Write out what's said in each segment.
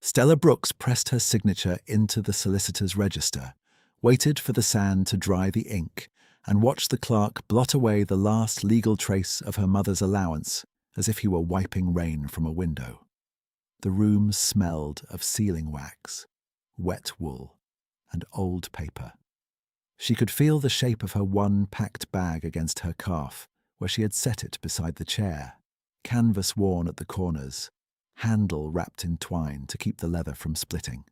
Stella Brooks pressed her signature into the solicitor's register, waited for the sand to dry the ink, and watched the clerk blot away the last legal trace of her mother's allowance as if he were wiping rain from a window. The room smelled of sealing wax, wet wool, and old paper. She could feel the shape of her one packed bag against her calf, where she had set it beside the chair, canvas worn at the corners, handle wrapped in twine to keep the leather from splitting.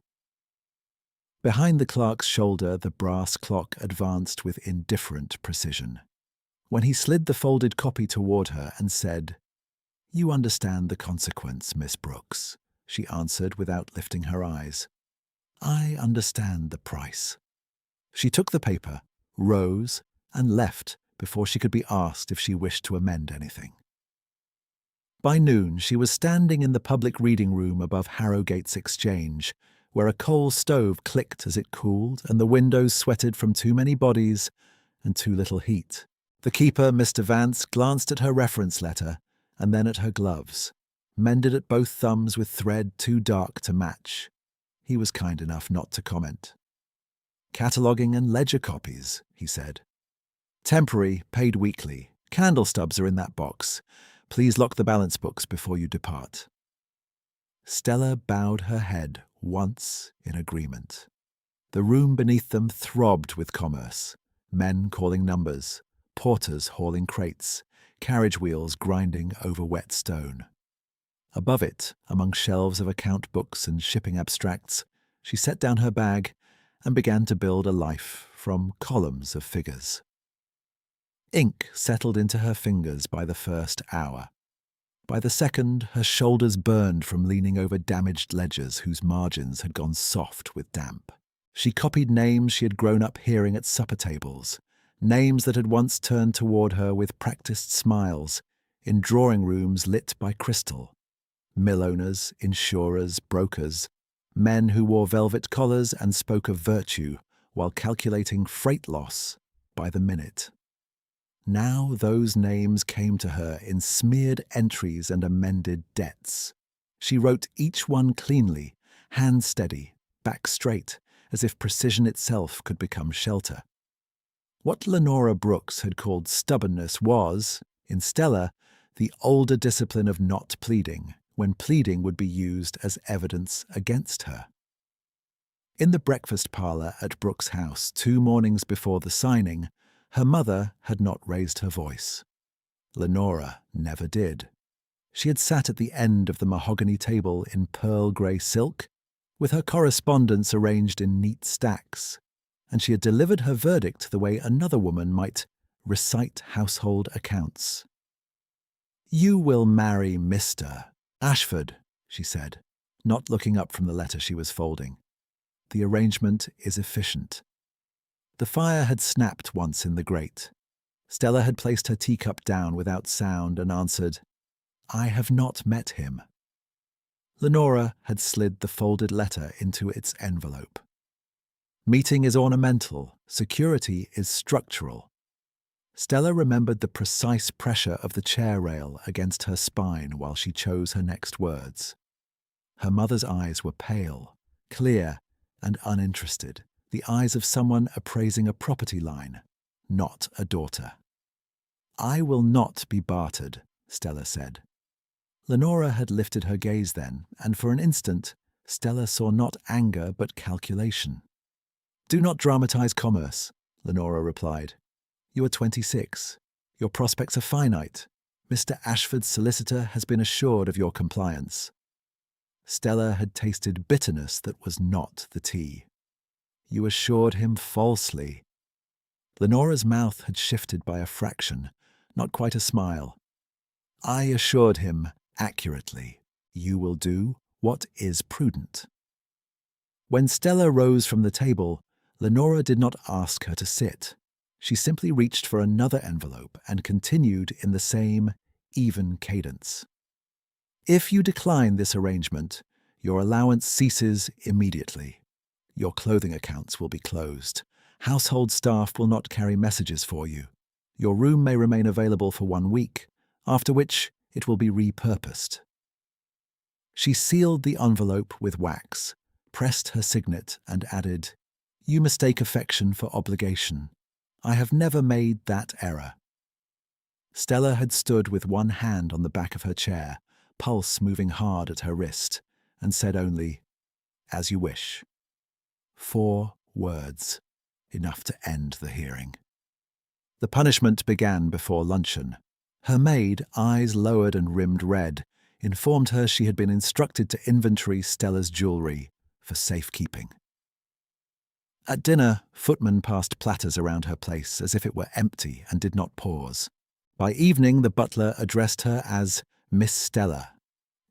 Behind the clerk's shoulder, the brass clock advanced with indifferent precision. When he slid the folded copy toward her and said, "You understand the consequence, Miss Brooks," she answered without lifting her eyes. "I understand the price." She took the paper, rose, and left before she could be asked if she wished to amend anything. By noon, she was standing in the public reading room above Harrogate Exchange, where a coal stove clicked as it cooled and the windows sweated from too many bodies and too little heat. The keeper, Mr. Vance, glanced at her reference letter and then at her gloves, mended at both thumbs with thread too dark to match. He was kind enough not to comment. "Cataloguing and ledger copies," he said. "Temporary, paid weekly. Candle stubs are in that box. Please lock the balance books before you depart." Stella bowed her head once in agreement. The room beneath them throbbed with commerce, men calling numbers, porters hauling crates, carriage wheels grinding over wet stone. Above it, among shelves of account books and shipping abstracts, she set down her bag and began to build a life from columns of figures. Ink settled into her fingers by the first hour. By the second, her shoulders burned from leaning over damaged ledgers whose margins had gone soft with damp. She copied names she had grown up hearing at supper tables, names that had once turned toward her with practiced smiles in drawing rooms lit by crystal. Mill owners, insurers, brokers, men who wore velvet collars and spoke of virtue while calculating freight loss by the minute. Now those names came to her in smeared entries and amended debts. She wrote each one cleanly, hand steady, back straight, as if precision itself could become shelter. What Lenora Brooks had called stubbornness was, in Stella, the older discipline of not pleading, when pleading would be used as evidence against her. In the breakfast parlour at Brooks' house 2 mornings before the signing, her mother had not raised her voice. Lenora never did. She had sat at the end of the mahogany table in pearl grey silk, with her correspondence arranged in neat stacks, and she had delivered her verdict the way another woman might recite household accounts. "You will marry Mr. Ashford," she said, not looking up from the letter she was folding. "The arrangement is efficient." The fire had snapped once in the grate. Stella had placed her teacup down without sound and answered, "I have not met him." Lenora had slid the folded letter into its envelope. Meeting is ornamental, security is structural. Stella remembered the precise pressure of the chair rail against her spine while she chose her next words. Her mother's eyes were pale, clear, and uninterested, the eyes of someone appraising a property line, not a daughter. "I will not be bartered," Stella said. Lenora had lifted her gaze then, and for an instant, Stella saw not anger but calculation. "Do not dramatize commerce," Lenora replied. "You are 26. Your prospects are finite. Mr. Ashford's solicitor has been assured of your compliance." Stella had tasted bitterness that was not the tea. "You assured him falsely." Lenora's mouth had shifted by a fraction, not quite a smile. "I assured him accurately. You will do what is prudent." When Stella rose from the table, Lenora did not ask her to sit. She simply reached for another envelope and continued in the same even cadence. "If you decline this arrangement, your allowance ceases immediately. Your clothing accounts will be closed. Household staff will not carry messages for you. Your room may remain available for 1 week, after which it will be repurposed." She sealed the envelope with wax, pressed her signet, and added, "You mistake affection for obligation. I have never made that error." Stella had stood with one hand on the back of her chair, pulse moving hard at her wrist, and said only, "As you wish." 4 words, enough to end the hearing. The punishment began before luncheon. Her maid, eyes lowered and rimmed red, informed her she had been instructed to inventory Stella's jewellery for safekeeping. At dinner, footmen passed platters around her place as if it were empty and did not pause. By evening, the butler addressed her as Miss Stella,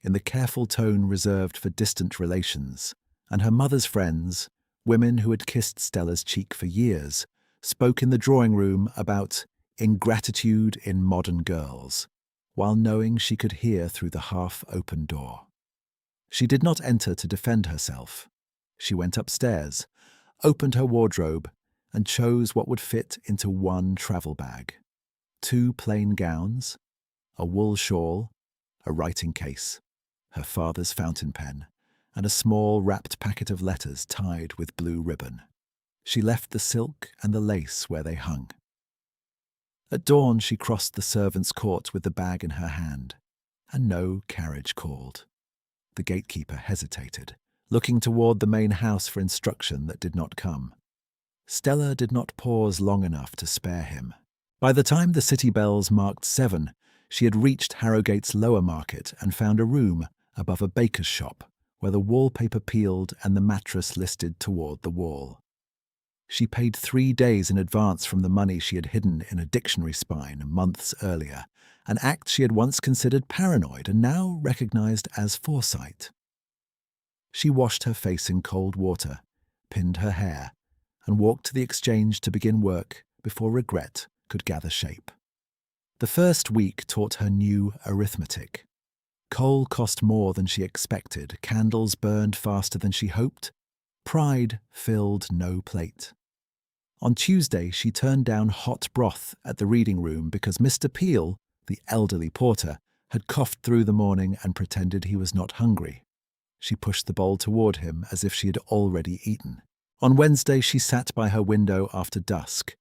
in the careful tone reserved for distant relations, and her mother's friends, women who had kissed Stella's cheek for years, spoke in the drawing room about ingratitude in modern girls, while knowing she could hear through the half-open door. She did not enter to defend herself. She went upstairs, opened her wardrobe, and chose what would fit into one travel bag: 2 plain gowns, a wool shawl, a writing case, her father's fountain pen, and a small wrapped packet of letters tied with blue ribbon. She left the silk and the lace where they hung. At dawn she crossed the servants' court with the bag in her hand, and no carriage called. The gatekeeper hesitated, looking toward the main house for instruction that did not come. Stella did not pause long enough to spare him. By the time the city bells marked 7, she had reached Harrogate Lower Market and found a room above a baker's shop, where the wallpaper peeled and the mattress listed toward the wall. She paid 3 days in advance from the money she had hidden in a dictionary spine months earlier, an act she had once considered paranoid and now recognized as foresight. She washed her face in cold water, pinned her hair, and walked to the exchange to begin work before regret could gather shape. The first week taught her new arithmetic. Coal cost more than she expected, candles burned faster than she hoped, pride filled no plate. On Tuesday, she turned down hot broth at the reading room because Mr. Peel, the elderly porter, had coughed through the morning and pretended he was not hungry. She pushed the bowl toward him as if she had already eaten. On Wednesday, she sat by her window after dusk,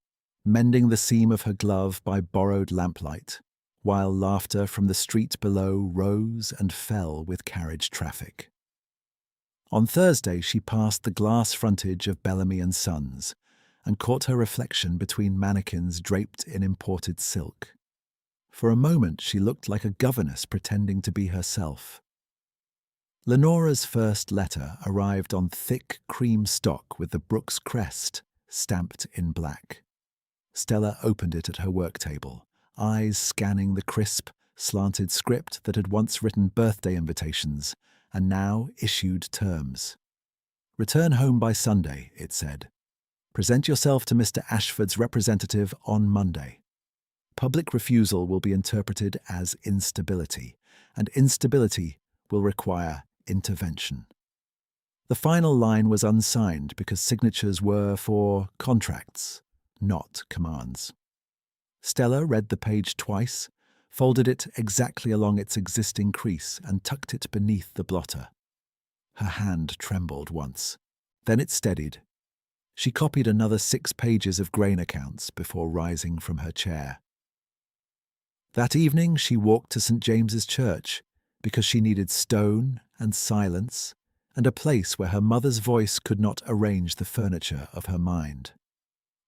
mending the seam of her glove by borrowed lamplight, while laughter from the street below rose and fell with carriage traffic. On Thursday, she passed the glass frontage of Bellamy and Sons and caught her reflection between mannequins draped in imported silk. For a moment, she looked like a governess pretending to be herself. Lenora's first letter arrived on thick cream stock with the Brooks crest stamped in black. Stella opened it at her work table, eyes scanning the crisp, slanted script that had once written birthday invitations and now issued terms. "Return home by Sunday," it said. "Present yourself to Mr. Ashford's representative on Monday. Public refusal will be interpreted as instability, and instability will require intervention." The final line was unsigned because signatures were for contracts, not commands. Stella read the page twice, folded it exactly along its existing crease, and tucked it beneath the blotter. Her hand trembled once. Then it steadied. She copied another 6 pages of grain accounts before rising from her chair. That evening she walked to St. James's Church because she needed stone and silence and a place where her mother's voice could not arrange the furniture of her mind.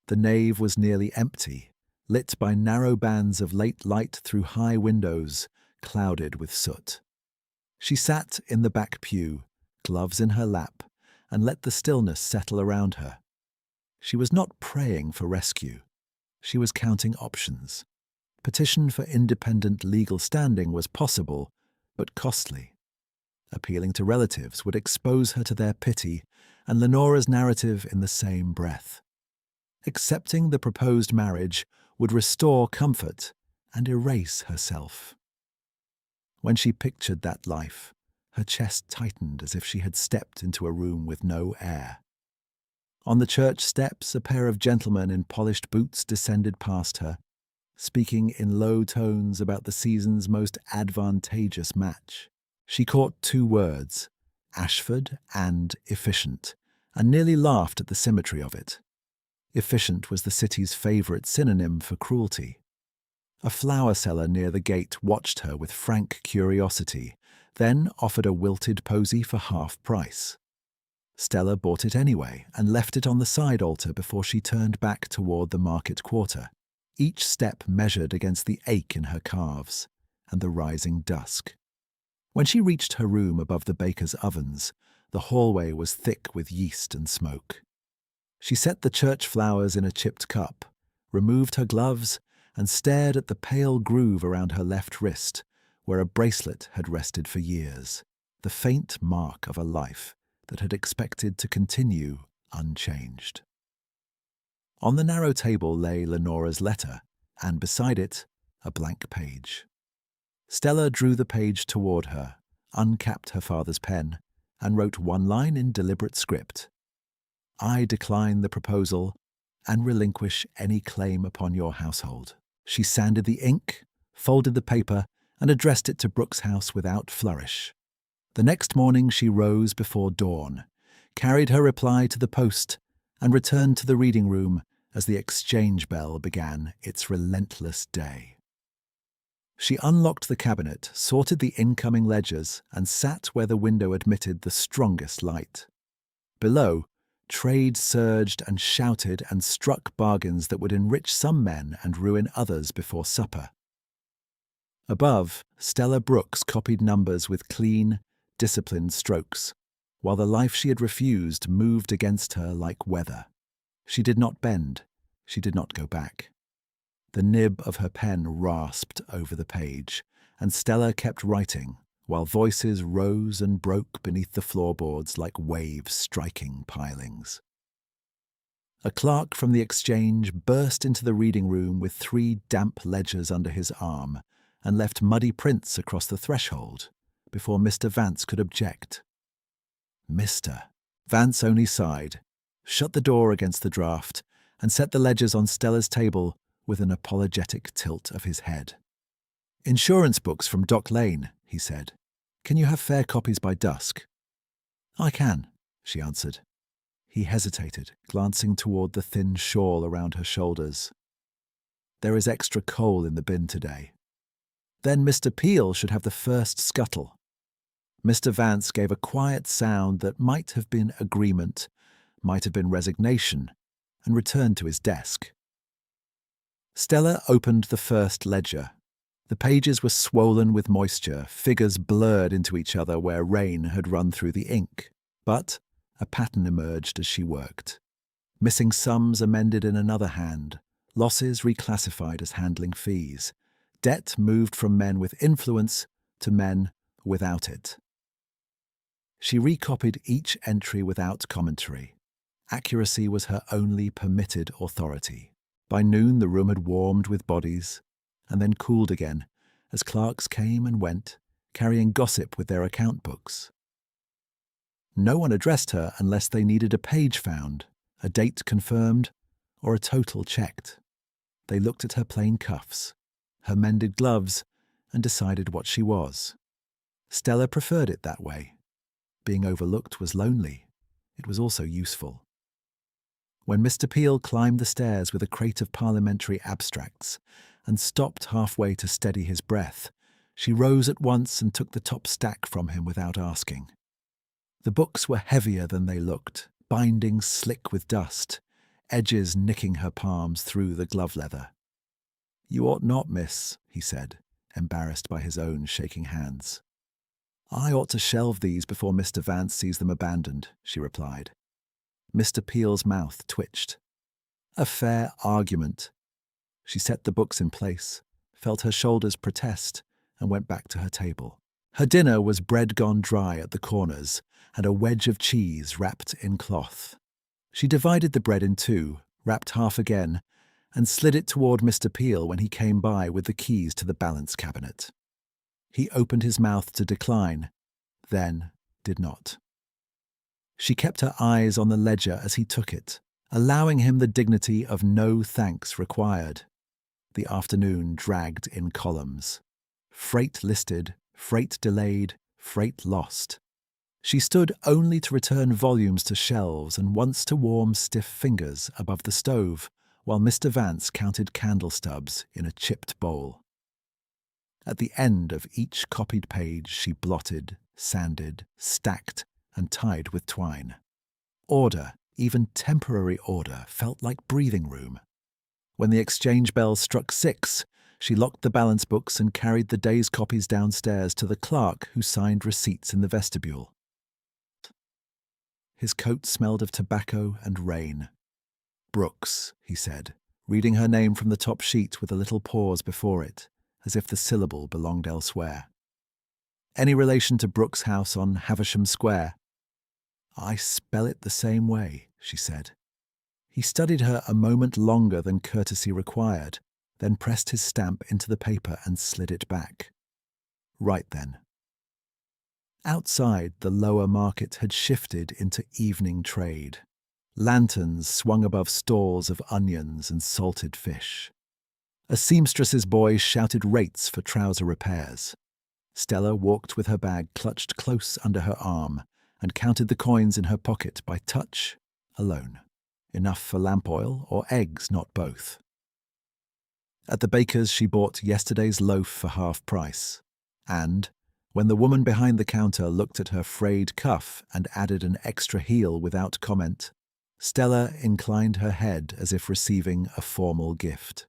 The nave was nearly empty, lit by narrow bands of late light through high windows, clouded with soot. She sat in the back pew, gloves in her lap, and let the stillness settle around her. She was not praying for rescue. She was counting options. Petition for independent legal standing was possible, but costly. Appealing to relatives would expose her to their pity, and Lenora's narrative in the same breath. Accepting the proposed marriage would restore comfort and erase herself. When she pictured that life, her chest tightened as if she had stepped into a room with no air. On the church steps, a pair of gentlemen in polished boots descended past her, speaking in low tones about the season's most advantageous match. She caught two words, Ashford and efficient, and nearly laughed at the symmetry of it. Efficient was the city's favourite synonym for cruelty. A flower seller near the gate watched her with frank curiosity, then offered a wilted posy for half price. Stella bought it anyway and left it on the side altar before she turned back toward the market quarter, each step measured against the ache in her calves and the rising dusk. When she reached her room above the baker's ovens, the hallway was thick with yeast and smoke. She set the church flowers in a chipped cup, removed her gloves, and stared at the pale groove around her left wrist, where a bracelet had rested for years, the faint mark of a life that had expected to continue unchanged. On the narrow table lay Lenora's letter, and beside it, a blank page. Stella drew the page toward her, uncapped her father's pen, and wrote one line in deliberate script. I decline the proposal and relinquish any claim upon your household. She sanded the ink, folded the paper, and addressed it to Brooke's house without flourish. The next morning she rose before dawn, carried her reply to the post, and returned to the reading room as the exchange bell began its relentless day. She unlocked the cabinet, sorted the incoming ledgers, and sat where the window admitted the strongest light. Below, trade surged and shouted and struck bargains that would enrich some men and ruin others before supper. Above, Stella Brooks copied numbers with clean, disciplined strokes, while the life she had refused moved against her like weather. She did not bend, she did not go back. The nib of her pen rasped over the page, and Stella kept writing, while voices rose and broke beneath the floorboards like waves striking pilings. A clerk from the exchange burst into the reading room with 3 damp ledgers under his arm and left muddy prints across the threshold before Mr. Vance could object. Mr. Vance only sighed, shut the door against the draught, and set the ledgers on Stella's table with an apologetic tilt of his head. Insurance books from Dock Lane, he said. Can you have fair copies by dusk? I can, she answered. He hesitated, glancing toward the thin shawl around her shoulders. There is extra coal in the bin today. Then Mr. Peel should have the first scuttle. Mr. Vance gave a quiet sound that might have been agreement, might have been resignation, and returned to his desk. Stella opened the first ledger. The pages were swollen with moisture, figures blurred into each other where rain had run through the ink. But a pattern emerged as she worked. Missing sums amended in another hand, losses reclassified as handling fees. Debt moved from men with influence to men without it. She recopied each entry without commentary. Accuracy was her only permitted authority. By noon the room had warmed with bodies, and then cooled again as clerks came and went, carrying gossip with their account books. No one addressed her unless they needed a page found, a date confirmed, or a total checked. They looked at her plain cuffs, her mended gloves, and decided what she was. Stella preferred it that way. Being overlooked was lonely. It was also useful. When Mr. Peel climbed the stairs with a crate of parliamentary abstracts and stopped halfway to steady his breath, she rose at once and took the top stack from him without asking. The books were heavier than they looked, bindings slick with dust, edges nicking her palms through the glove leather. You ought not, miss, he said, embarrassed by his own shaking hands. I ought to shelve these before Mr. Vance sees them abandoned, she replied. Mr. Peel's mouth twitched. A fair argument. She set the books in place, felt her shoulders protest, and went back to her table. Her dinner was bread gone dry at the corners and a wedge of cheese wrapped in cloth. She divided the bread in 2, wrapped half again, and slid it toward Mr. Peel when he came by with the keys to the balance cabinet. He opened his mouth to decline, then did not. She kept her eyes on the ledger as he took it, allowing him the dignity of no thanks required. The afternoon dragged in columns. Freight listed, freight delayed, freight lost. She stood only to return volumes to shelves and once to warm, stiff fingers above the stove, while Mr. Vance counted candle stubs in a chipped bowl. At the end of each copied page she blotted, sanded, stacked, and tied with twine. Order, even temporary order, felt like breathing room. When the exchange bell struck 6, she locked the balance books and carried the day's copies downstairs to the clerk who signed receipts in the vestibule. His coat smelled of tobacco and rain. "Brooks," he said, reading her name from the top sheet with a little pause before it, as if the syllable belonged elsewhere. "Any relation to Brooks' house on Havisham Square?" "I spell it the same way," she said. He studied her a moment longer than courtesy required, then pressed his stamp into the paper and slid it back. "Right then." Outside, the lower market had shifted into evening trade. Lanterns swung above stalls of onions and salted fish. A seamstress's boy shouted rates for trouser repairs. Stella walked with her bag clutched close under her arm and counted the coins in her pocket by touch, alone. Enough for lamp oil or eggs, not both. At the baker's she bought yesterday's loaf for half price, and, when the woman behind the counter looked at her frayed cuff and added an extra heel without comment, Stella inclined her head as if receiving a formal gift.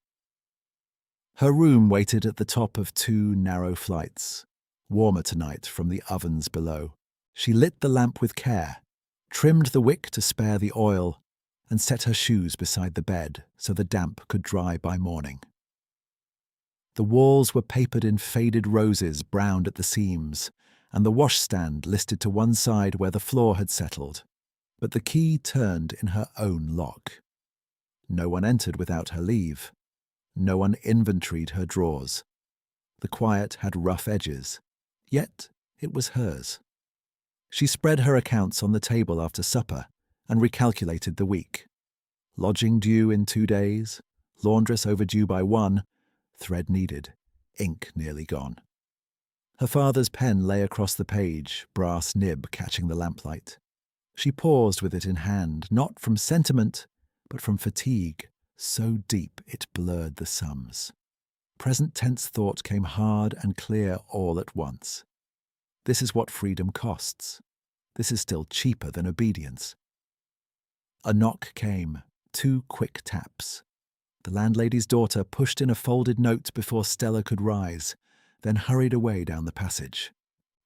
Her room waited at the top of 2 narrow flights, warmer tonight from the ovens below. She lit the lamp with care, trimmed the wick to spare the oil, and set her shoes beside the bed so the damp could dry by morning. The walls were papered in faded roses browned at the seams, and the washstand listed to one side where the floor had settled, but the key turned in her own lock. No one entered without her leave. No one inventoried her drawers. The quiet had rough edges, yet it was hers. She spread her accounts on the table after supper and recalculated the week. Lodging due in 2 days, laundress overdue by 1, thread needed, ink nearly gone. Her father's pen lay across the page, brass nib catching the lamplight. She paused with it in hand, not from sentiment, but from fatigue, so deep it blurred the sums. Present tense thought came hard and clear all at once. This is what freedom costs. This is still cheaper than obedience. A knock came, 2 quick taps. The landlady's daughter pushed in a folded note before Stella could rise, then hurried away down the passage.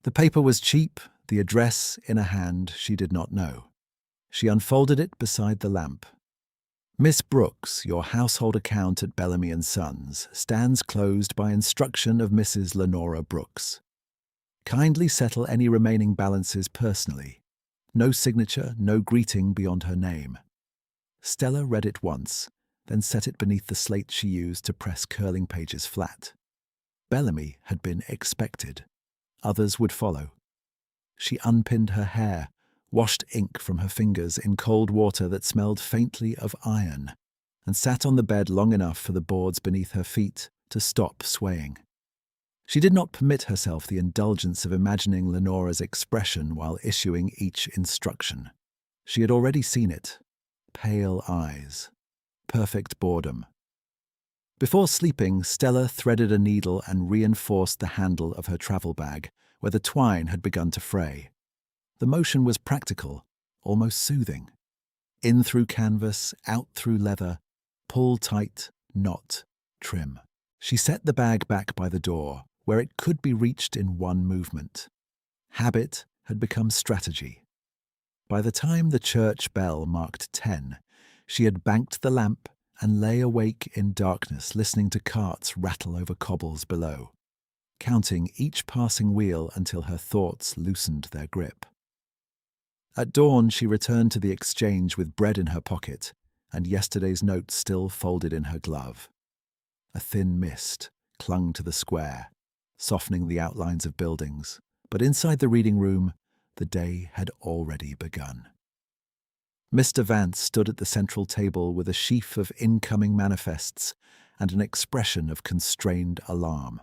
The paper was cheap, the address in a hand she did not know. She unfolded it beside the lamp. "Miss Brooks, your household account at Bellamy & Sons stands closed by instruction of Mrs. Lenora Brooks. Kindly settle any remaining balances personally. No signature, no greeting beyond her name." Stella read it once, then set it beneath the slate she used to press curling pages flat. Bellamy had been expected. Others would follow. She unpinned her hair, washed ink from her fingers in cold water that smelled faintly of iron, and sat on the bed long enough for the boards beneath her feet to stop swaying. She did not permit herself the indulgence of imagining Lenora's expression while issuing each instruction. She had already seen it. Pale eyes. Perfect boredom. Before sleeping, Stella threaded a needle and reinforced the handle of her travel bag, where the twine had begun to fray. The motion was practical, almost soothing. In through canvas, out through leather, pull tight, knot, trim. She set the bag back by the door, where it could be reached in one movement. Habit had become strategy. By the time the church bell marked 10, she had banked the lamp and lay awake in darkness listening to carts rattle over cobbles below, counting each passing wheel until her thoughts loosened their grip. At dawn she returned to the exchange with bread in her pocket and yesterday's note still folded in her glove. A thin mist clung to the square, softening the outlines of buildings, but inside the reading room, the day had already begun. Mr. Vance stood at the central table with a sheaf of incoming manifests and an expression of constrained alarm.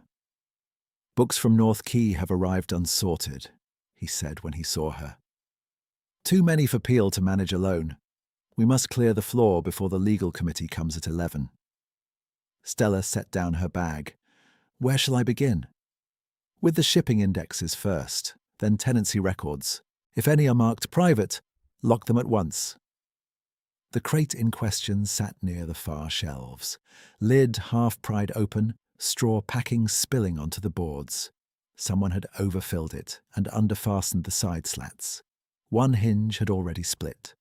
"Books from North Key have arrived unsorted," he said when he saw her. "Too many for Peel to manage alone. We must clear the floor before the legal committee comes at 11. Stella set down her bag. "Where shall I begin?" "With the shipping indexes first, then tenancy records. If any are marked private, lock them at once." The crate in question sat near the far shelves, lid half pried open, straw packing spilling onto the boards. Someone had overfilled it and underfastened the side slats. One hinge had already split.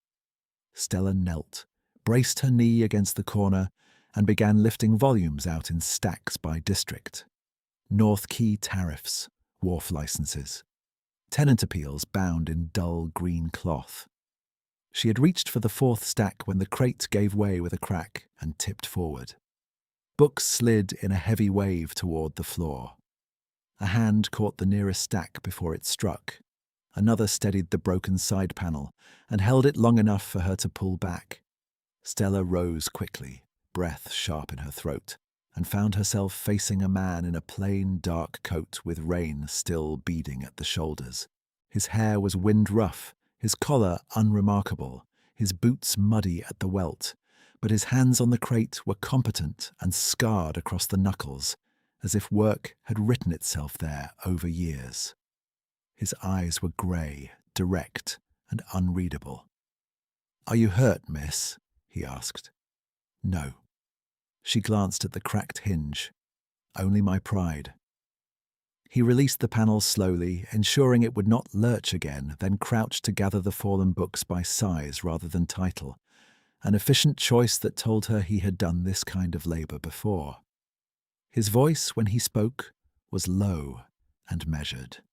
Stella knelt, braced her knee against the corner, and began lifting volumes out in stacks by district. North Key tariffs, wharf licenses, tenant appeals bound in dull green cloth. She had reached for the fourth stack when the crate gave way with a crack and tipped forward. Books slid in a heavy wave toward the floor. A hand caught the nearest stack before it struck. Another steadied the broken side panel and held it long enough for her to pull back. Stella rose quickly, breath sharp in her throat, and found herself facing a man in a plain, dark coat with rain still beading at the shoulders. His hair was wind-rough, his collar unremarkable, his boots muddy at the welt, but his hands on the crate were competent and scarred across the knuckles, as if work had written itself there over years. His eyes were grey, direct, and unreadable. "Are you hurt, miss?" he asked. "No." She glanced at the cracked hinge. "Only my pride." He released the panel slowly, ensuring it would not lurch again, then crouched to gather the fallen books by size rather than title, an efficient choice that told her he had done this kind of labour before. His voice, when he spoke, was low and measured.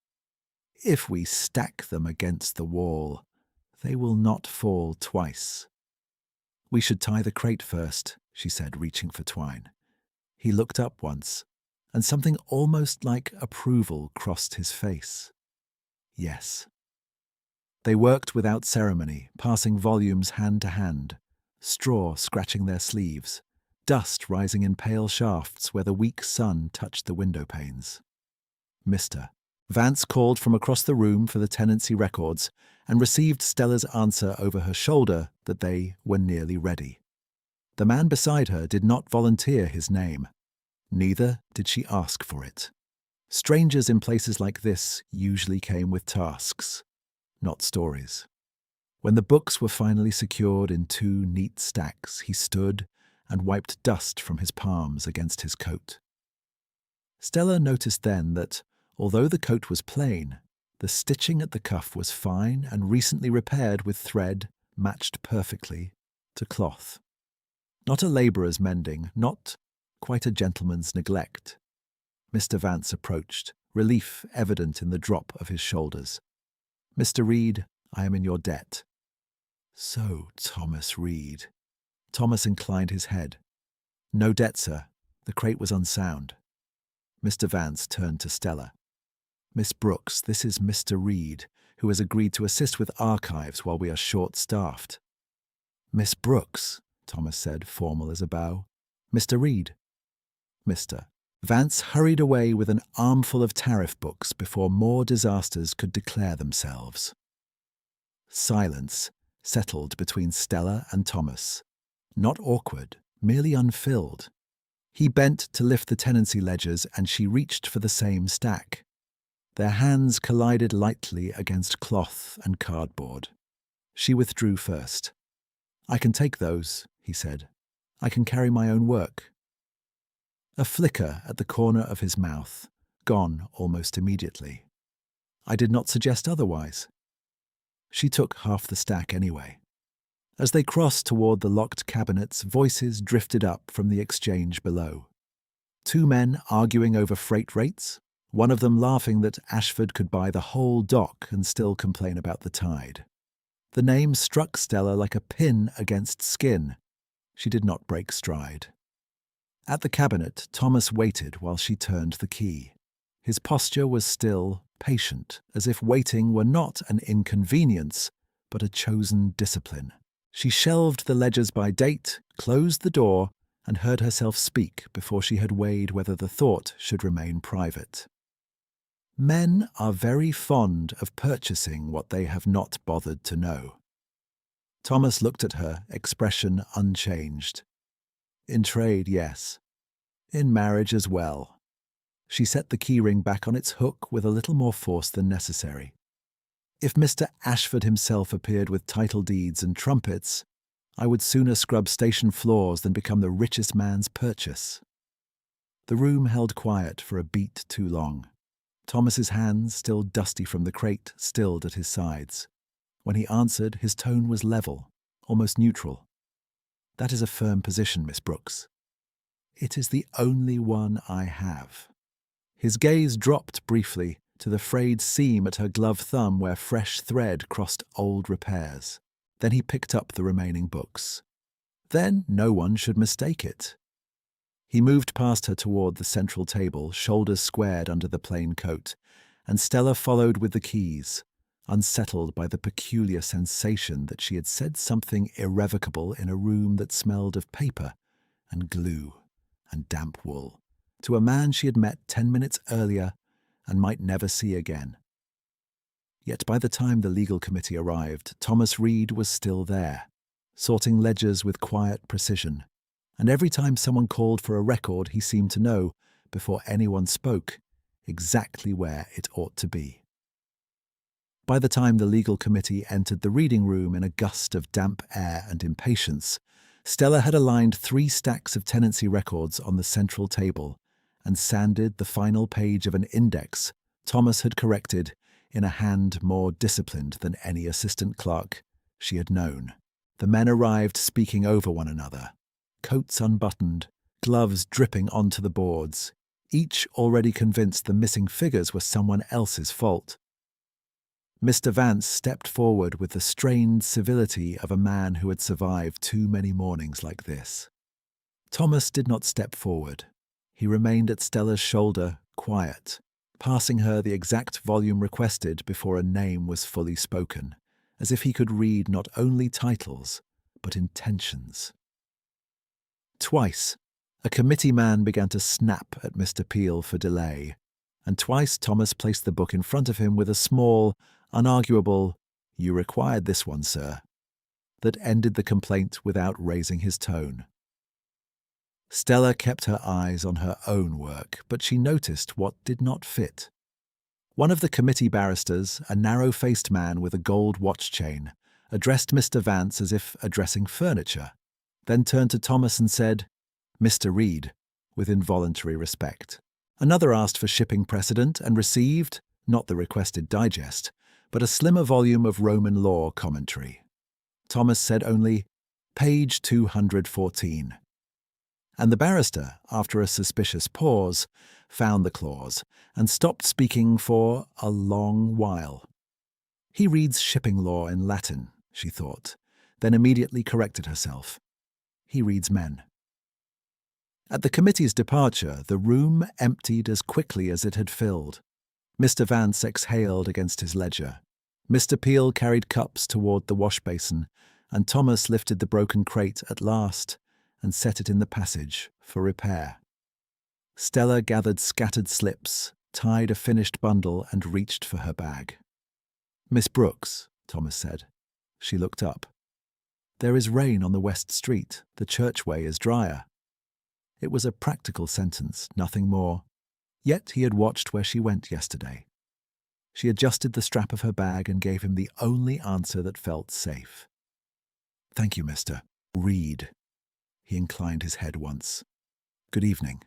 "If we stack them against the wall, they will not fall twice." "We should tie the crate first," she said, reaching for twine. He looked up once, and something almost like approval crossed his face. Yes. They worked without ceremony, passing volumes hand to hand, straw scratching their sleeves, dust rising in pale shafts where the weak sun touched the window panes. "Mr." Vance called from across the room for the tenancy records and received Stella's answer over her shoulder that they were nearly ready. The man beside her did not volunteer his name. Neither did she ask for it. Strangers in places like this usually came with tasks, not stories. When the books were finally secured in 2 neat stacks, he stood and wiped dust from his palms against his coat. Stella noticed then that, although the coat was plain, the stitching at the cuff was fine and recently repaired with thread matched perfectly to cloth. Not a labourer's mending, not quite a gentleman's neglect. Mr. Vance approached, relief evident in the drop of his shoulders. "Mr. Reed, I am in your debt." "So, Thomas Reed." Thomas inclined his head. "No debt, sir. The crate was unsound." Mr. Vance turned to Stella. "Miss Brooks, this is Mr. Reed, who has agreed to assist with archives while we are short-staffed." "Miss Brooks," Thomas said, formal as a bow. "Mr. Reed." "Mr." Vance hurried away with an armful of tariff books before more disasters could declare themselves. Silence settled between Stella and Thomas. Not awkward, merely unfilled. He bent to lift the tenancy ledgers and she reached for the same stack. Their hands collided lightly against cloth and cardboard. She withdrew first. "I can take those," he said. "I can carry my own work." A flicker at the corner of his mouth, gone almost immediately. "I did not suggest otherwise." She took half the stack anyway. As they crossed toward the locked cabinets, voices drifted up from the exchange below. 2 men arguing over freight rates, one of them laughing that Ashford could buy the whole dock and still complain about the tide. The name struck Stella like a pin against skin. She did not break stride. At the cabinet, Thomas waited while she turned the key. His posture was still, patient, as if waiting were not an inconvenience, but a chosen discipline. She shelved the ledgers by date, closed the door, and heard herself speak before she had weighed whether the thought should remain private. Men are very fond of purchasing what they have not bothered to know. Thomas looked at her, expression unchanged. In trade, yes. In marriage as well. She set the keyring back on its hook with a little more force than necessary. If Mr. Ashford himself appeared with title deeds and trumpets, I would sooner scrub station floors than become the richest man's purchase. The room held quiet for a beat too long. Thomas's hands, still dusty from the crate, stilled at his sides. When he answered, his tone was level, almost neutral. That is a firm position, Miss Brooks. It is the only one I have. His gaze dropped briefly to the frayed seam at her glove thumb where fresh thread crossed old repairs. Then he picked up the remaining books. Then no one should mistake it. He moved past her toward the central table, shoulders squared under the plain coat, and Stella followed with the keys, unsettled by the peculiar sensation that she had said something irrevocable in a room that smelled of paper and glue and damp wool, to a man she had met 10 minutes earlier and might never see again. Yet by the time the legal committee arrived, Thomas Reed was still there, sorting ledgers with quiet precision, and every time someone called for a record, he seemed to know, before anyone spoke, exactly where it ought to be. By the time the legal committee entered the reading room in a gust of damp air and impatience, Stella had aligned 3 stacks of tenancy records on the central table and sanded the final page of an index Thomas had corrected in a hand more disciplined than any assistant clerk she had known. The men arrived speaking over one another, coats unbuttoned, gloves dripping onto the boards, each already convinced the missing figures were someone else's fault. Mr. Vance stepped forward with the strained civility of a man who had survived too many mornings like this. Thomas did not step forward. He remained at Stella's shoulder, quiet, passing her the exact volume requested before a name was fully spoken, as if he could read not only titles, but intentions. Twice, a committee man began to snap at Mr. Peel for delay, and twice Thomas placed the book in front of him with a small, unarguable, "You required this one, sir," that ended the complaint without raising his tone. Stella kept her eyes on her own work, but she noticed what did not fit. One of the committee barristers, a narrow-faced man with a gold watch chain, addressed Mr. Vance as if addressing furniture, then turned to Thomas and said, "Mr. Reed," with involuntary respect. Another asked for shipping precedent and received, not the requested digest, but a slimmer volume of Roman law commentary. Thomas said only, "Page 214. And the barrister, after a suspicious pause, found the clause and stopped speaking for a long while. He reads shipping law in Latin, she thought, then immediately corrected herself. He reads men. At the committee's departure, the room emptied as quickly as it had filled. Mr. Vance exhaled against his ledger. Mr. Peel carried cups toward the wash basin, and Thomas lifted the broken crate at last and set it in the passage for repair. Stella gathered scattered slips, tied a finished bundle, and reached for her bag. "Miss Brooks," Thomas said. She looked up. "There is rain on the west street. The churchway is drier." It was a practical sentence, nothing more. Yet he had watched where she went yesterday. She adjusted the strap of her bag and gave him the only answer that felt safe. "Thank you, Mr. Reed." He inclined his head once. "Good evening."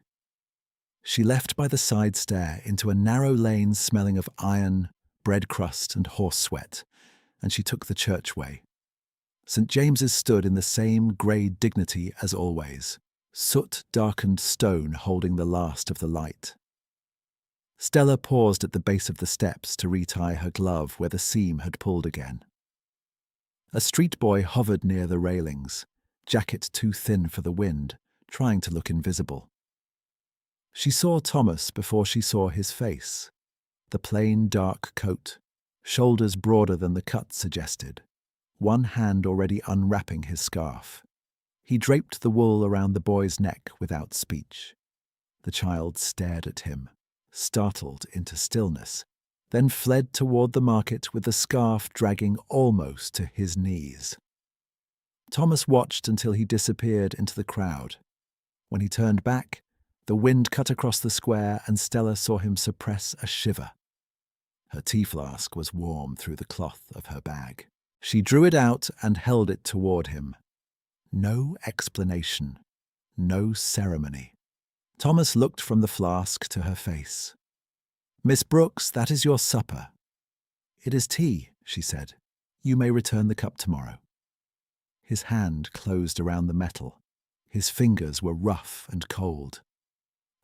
She left by the side stair into a narrow lane smelling of iron, bread crust and horse sweat, and she took the churchway. St. James's stood in the same grey dignity as always, soot-darkened stone holding the last of the light. Stella paused at the base of the steps to retie her glove where the seam had pulled again. A street boy hovered near the railings, jacket too thin for the wind, trying to look invisible. She saw Thomas before she saw his face, the plain dark coat, shoulders broader than the cut suggested, one hand already unwrapping his scarf. He draped the wool around the boy's neck without speech. The child stared at him, startled into stillness, then fled toward the market with the scarf dragging almost to his knees. Thomas watched until he disappeared into the crowd. When he turned back, the wind cut across the square and Stella saw him suppress a shiver. Her tea flask was warm through the cloth of her bag. She drew it out and held it toward him. No explanation, no ceremony. Thomas looked from the flask to her face. "Miss Brooks, that is your supper." "It is tea," she said. "You may return the cup tomorrow." His hand closed around the metal. His fingers were rough and cold.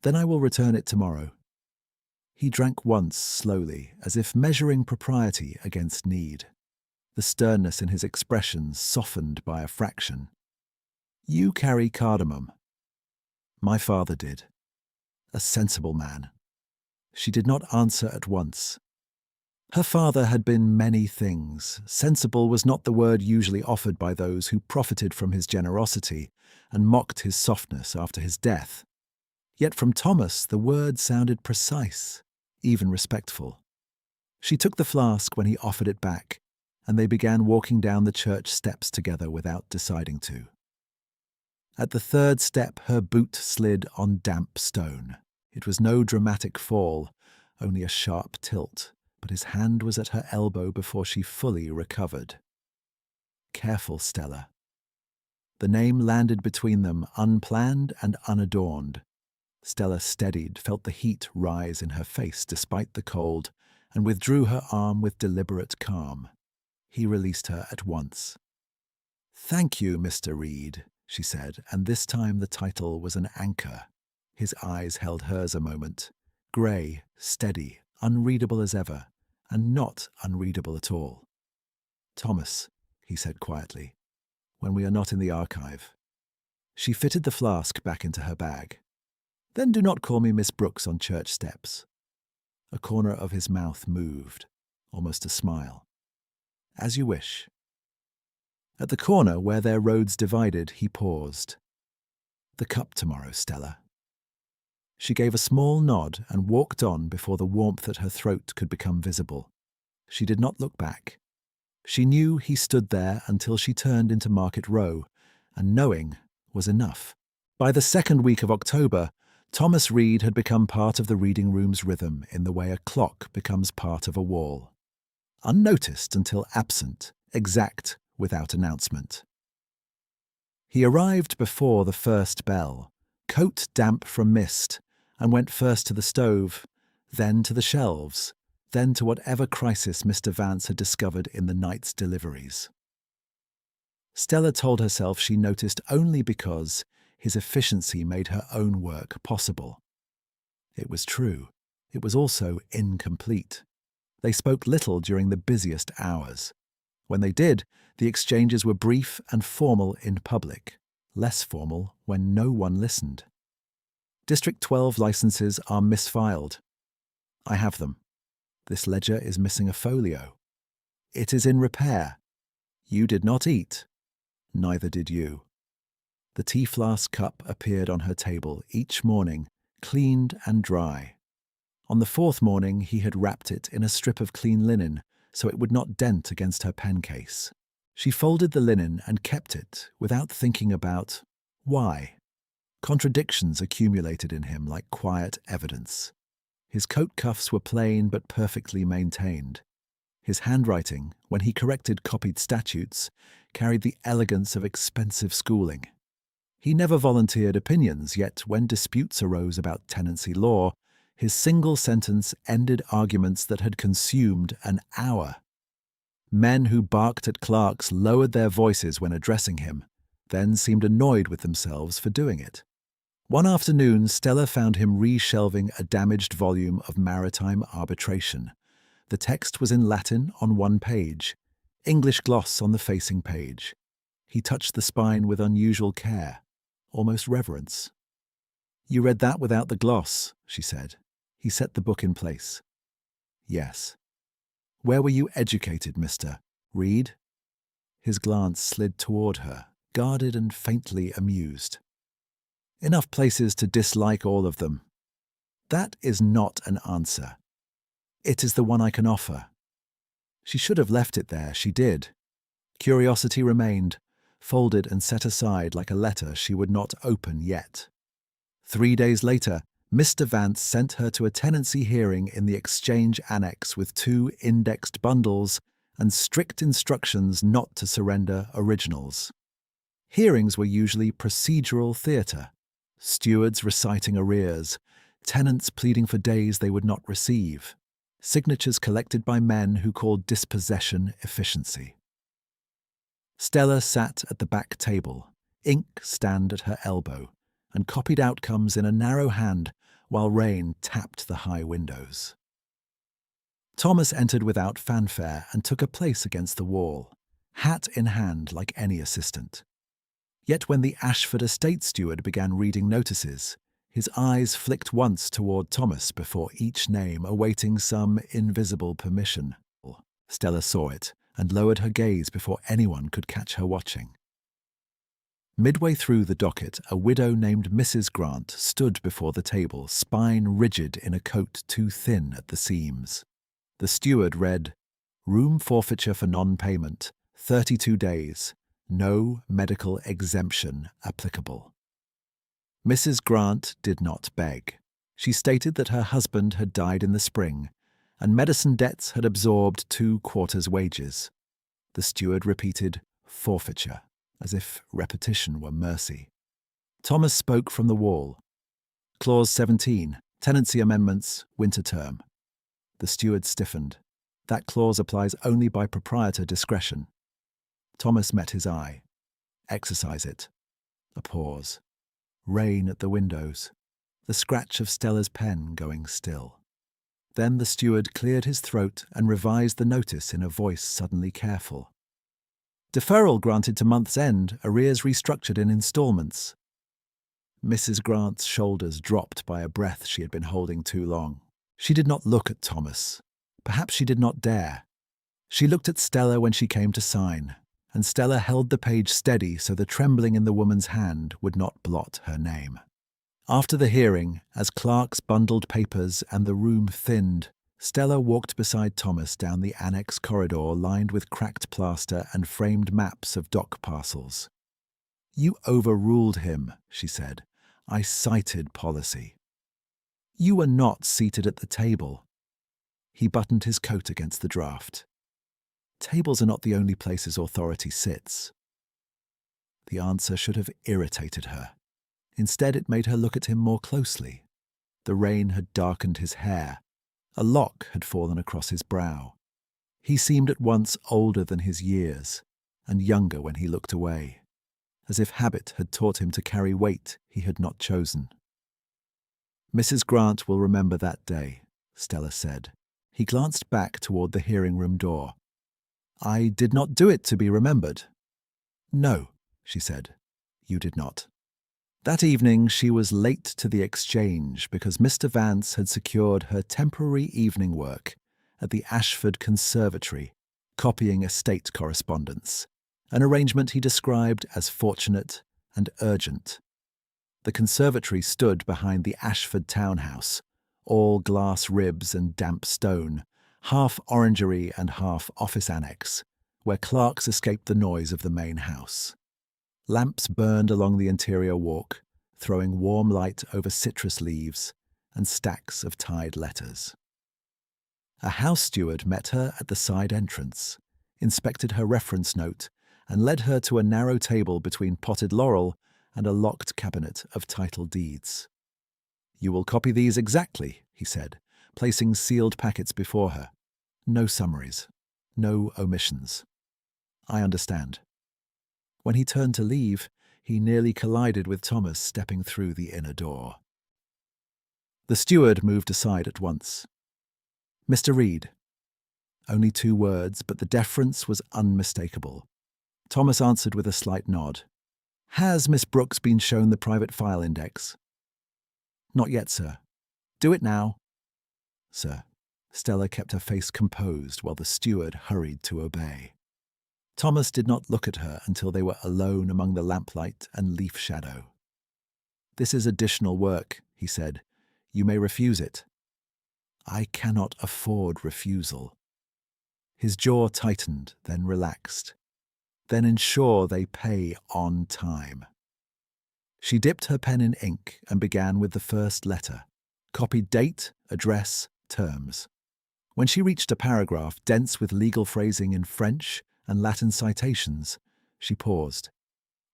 "Then I will return it tomorrow." He drank once slowly, as if measuring propriety against need. The sternness in his expression softened by a fraction. "You carry cardamom." "My father did. A sensible man." She did not answer at once. Her father had been many things. Sensible was not the word usually offered by those who profited from his generosity and mocked his softness after his death. Yet from Thomas the word sounded precise, even respectful. She took the flask when he offered it back, and they began walking down the church steps together without deciding to. At the third step her boot slid on damp stone. It was no dramatic fall, only a sharp tilt, but his hand was at her elbow before she fully recovered. "Careful, Stella." The name landed between them, unplanned and unadorned. Stella steadied, felt the heat rise in her face despite the cold, and withdrew her arm with deliberate calm. He released her at once. "Thank you, Mr. Reed," she said, and this time the title was an anchor. His eyes held hers a moment, grey, steady, unreadable as ever, and not unreadable at all. "Thomas," he said quietly, "when we are not in the archive." She fitted the flask back into her bag. "Then do not call me Miss Brooks on church steps." A corner of his mouth moved, almost a smile. "As you wish." At the corner where their roads divided, he paused. "The cup tomorrow, Stella." She gave a small nod and walked on before the warmth at her throat could become visible. She did not look back. She knew he stood there until she turned into Market Row, and knowing was enough. By the second week of October, Thomas Reed had become part of the reading room's rhythm in the way a clock becomes part of a wall. Unnoticed until absent, exact without announcement. He arrived before the first bell, coat damp from mist, and went first to the stove, then to the shelves, then to whatever crisis Mr. Vance had discovered in the night's deliveries. Stella told herself she noticed only because his efficiency made her own work possible. It was true. It was also incomplete. They spoke little during the busiest hours. When they did, the exchanges were brief and formal in public, less formal when no one listened. District 12 licenses are misfiled. I have them. This ledger is missing a folio. It is in repair. You did not eat. Neither did you. The tea flask cup appeared on her table each morning, cleaned and dry. On the fourth morning he had wrapped it in a strip of clean linen so it would not dent against her pen case. She folded the linen and kept it without thinking about why. Contradictions accumulated in him like quiet evidence. His coat cuffs were plain but perfectly maintained. His handwriting, when he corrected copied statutes, carried the elegance of expensive schooling. He never volunteered opinions, yet when disputes arose about tenancy law, his single sentence ended arguments that had consumed an hour. Men who barked at clerks lowered their voices when addressing him, then seemed annoyed with themselves for doing it. One afternoon, Stella found him reshelving a damaged volume of maritime arbitration. The text was in Latin on one page, English gloss on the facing page. He touched the spine with unusual care, almost reverence. "You read that without the gloss," she said. He set the book in place. "Yes." "Where were you educated, Mr. Reed?" His glance slid toward her, guarded and faintly amused. "Enough places to dislike all of them." That is not an answer. It is the one I can offer. She should have left it there, she did. Curiosity remained, folded and set aside like a letter she would not open yet. 3 days later, Mr. Vance sent her to a tenancy hearing in the exchange annex with 2 indexed bundles and strict instructions not to surrender originals. Hearings were usually procedural theatre, stewards reciting arrears, tenants pleading for days they would not receive, signatures collected by men who called dispossession efficiency. Stella sat at the back table, ink stand at her elbow, and copied outcomes in a narrow hand while rain tapped the high windows. Thomas entered without fanfare and took a place against the wall, hat in hand like any assistant. Yet when the Ashford estate steward began reading notices, his eyes flicked once toward Thomas before each name awaiting some invisible permission. Stella saw it and lowered her gaze before anyone could catch her watching. Midway through the docket, a widow named Mrs. Grant stood before the table, spine rigid in a coat too thin at the seams. The steward read, "Room forfeiture for non-payment, 32 days. No medical exemption applicable." Mrs. Grant did not beg. She stated that her husband had died in the spring, and medicine debts had absorbed 2 quarters' wages. The steward repeated, "Forfeiture," as if repetition were mercy. Thomas spoke from the wall. Clause 17, tenancy amendments, winter term. The steward stiffened. That clause applies only by proprietor discretion. Thomas met his eye. Exercise it. A pause. Rain at the windows. The scratch of Stella's pen going still. Then the steward cleared his throat and revised the notice in a voice suddenly careful. Deferral granted to month's end, arrears restructured in instalments. Mrs. Grant's shoulders dropped by a breath she had been holding too long. She did not look at Thomas. Perhaps she did not dare. She looked at Stella when she came to sign, and Stella held the page steady so the trembling in the woman's hand would not blot her name. After the hearing, as clerks bundled papers and the room thinned, Stella walked beside Thomas down the annex corridor lined with cracked plaster and framed maps of dock parcels. "You overruled him," she said. "I cited policy." "You were not seated at the table." He buttoned his coat against the draft. "Tables are not the only places authority sits." The answer should have irritated her. Instead, it made her look at him more closely. The rain had darkened his hair. A lock had fallen across his brow. He seemed at once older than his years, and younger when he looked away, as if habit had taught him to carry weight he had not chosen. "Mrs. Grant will remember that day," Stella said. He glanced back toward the hearing room door. "I did not do it to be remembered." "No," she said, "you did not." That evening she was late to the exchange because Mr. Vance had secured her temporary evening work at the Ashford Conservatory, copying estate correspondence, an arrangement he described as fortunate and urgent. The conservatory stood behind the Ashford townhouse, all glass ribs and damp stone, half orangery and half office annex, where clerks escaped the noise of the main house. Lamps burned along the interior walk, throwing warm light over citrus leaves and stacks of tied letters. A house steward met her at the side entrance, inspected her reference note, and led her to a narrow table between potted laurel and a locked cabinet of title deeds. "You will copy these exactly," he said, placing sealed packets before her. "No summaries, no omissions." "I understand." When he turned to leave, he nearly collided with Thomas stepping through the inner door. The steward moved aside at once. "Mr. Reed." Only 2 words, but the deference was unmistakable. Thomas answered with a slight nod. "Has Miss Brooks been shown the private file index?" "Not yet, sir." "Do it now." "Sir." Stella kept her face composed while the steward hurried to obey. Thomas did not look at her until they were alone among the lamplight and leaf shadow. "This is additional work," he said. You may refuse it. I cannot afford refusal. His jaw tightened, then relaxed. Then ensure they pay on time. She dipped her pen in ink and began with the first letter, copied date, address, terms. When she reached a paragraph dense with legal phrasing in French and Latin citations, she paused.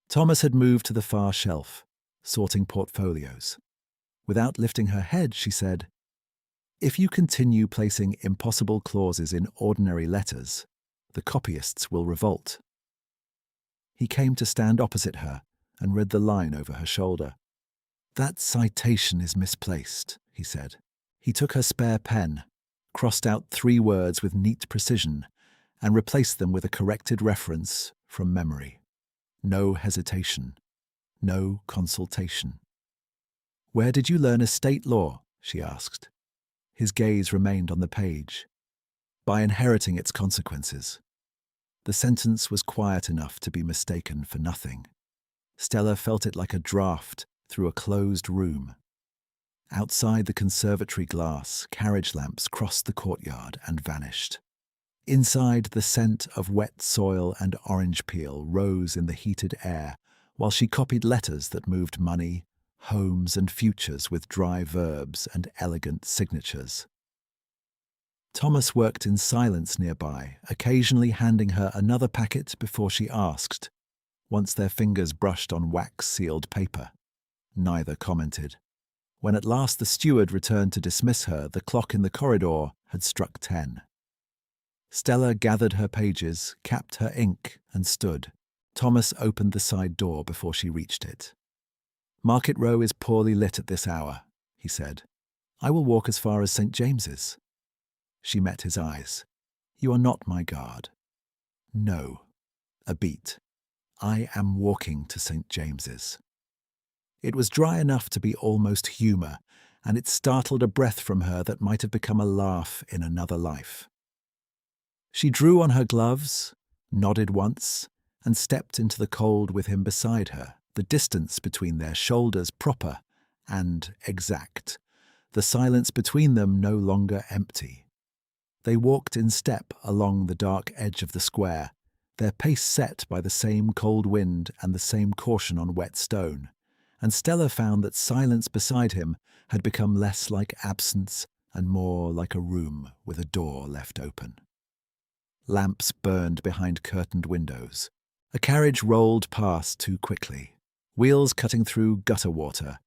Thomas had moved to the far shelf, sorting portfolios. Without lifting her head, she said, "If you continue placing impossible clauses in ordinary letters, the copyists will revolt." He came to stand opposite her and read the line over her shoulder. "That citation is misplaced," he said. He took her spare pen, crossed out 3 words with neat precision, and replaced them with a corrected reference from memory. No hesitation. No consultation. "Where did you learn estate law?" she asked. His gaze remained on the page. "By inheriting its consequences." The sentence was quiet enough to be mistaken for nothing. Stella felt it like a draught through a closed room. Outside the conservatory glass, carriage lamps crossed the courtyard and vanished. Inside, the scent of wet soil and orange peel rose in the heated air, while she copied letters that moved money, homes and futures with dry verbs and elegant signatures. Thomas worked in silence nearby, occasionally handing her another packet before she asked, once their fingers brushed on wax-sealed paper. Neither commented. When at last the steward returned to dismiss her, the clock in the corridor had struck 10. Stella gathered her pages, capped her ink, and stood. Thomas opened the side door before she reached it. "Market Row is poorly lit at this hour," he said. "I will walk as far as St. James's." She met his eyes. "You are not my guard." "No." A beat. "I am walking to St. James's." It was dry enough to be almost humour, and it startled a breath from her that might have become a laugh in another life. She drew on her gloves, nodded once, and stepped into the cold with him beside her, the distance between their shoulders proper and exact, the silence between them no longer empty. They walked in step along the dark edge of the square, their pace set by the same cold wind and the same caution on wet stone, and Stella found that silence beside him had become less like absence and more like a room with a door left open. Lamps burned behind curtained windows. A carriage rolled past too quickly, wheels cutting through gutter water,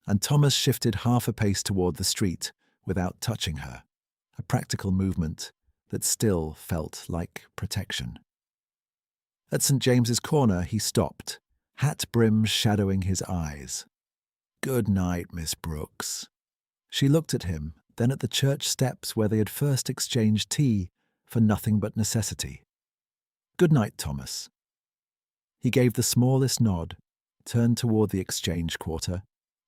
and Thomas shifted half a pace toward the street without touching her, a practical movement that still felt like protection. At St. James's Corner he stopped, hat brim shadowing his eyes. "Good night, Miss Brooks." She looked at him, then at the church steps where they had first exchanged tea for nothing but necessity. "Good night, Thomas." He gave the smallest nod, turned toward the exchange quarter,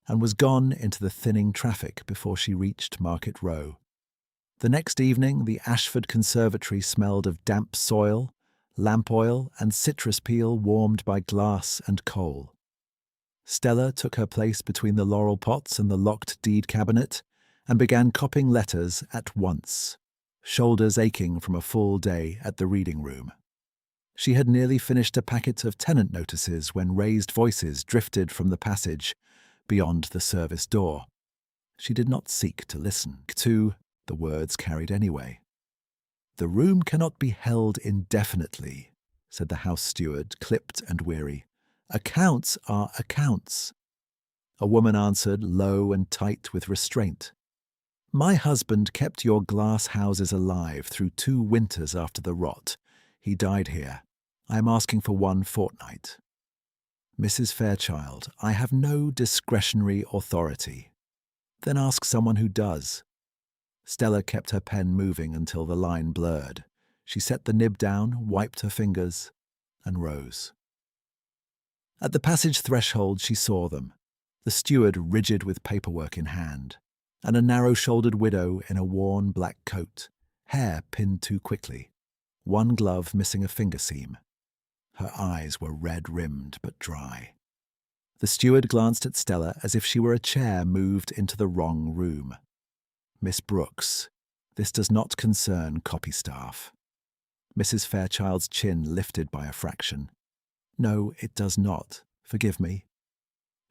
and was gone into the thinning traffic before she reached Market Row. The next evening, the Ashford Conservatory smelled of damp soil, lamp oil, and citrus peel warmed by glass and coal. Stella took her place between the laurel pots and the locked deed cabinet and began copying letters at once, shoulders aching from a full day at the reading room. She had nearly finished a packet of tenant notices when raised voices drifted from the passage beyond the service door. She did not seek to listen to the words carried anyway. "The room cannot be held indefinitely," said the house steward, clipped and weary. "Accounts are accounts." A woman answered, low and tight with restraint. "My husband kept your glass houses alive through 2 winters after the rot. He died here. I am asking for 1 fortnight." "Mrs. Fairchild, I have no discretionary authority." "Then ask someone who does." Stella kept her pen moving until the line blurred. She set the nib down, wiped her fingers, and rose. At the passage threshold she saw them, the steward rigid with paperwork in hand, and a narrow-shouldered widow in a worn black coat, hair pinned too quickly, one glove missing a finger seam. Her eyes were red-rimmed but dry. The steward glanced at Stella as if she were a chair moved into the wrong room. "Miss Brooks, this does not concern copy staff." Mrs. Fairchild's chin lifted by a fraction. "No, it does not. Forgive me."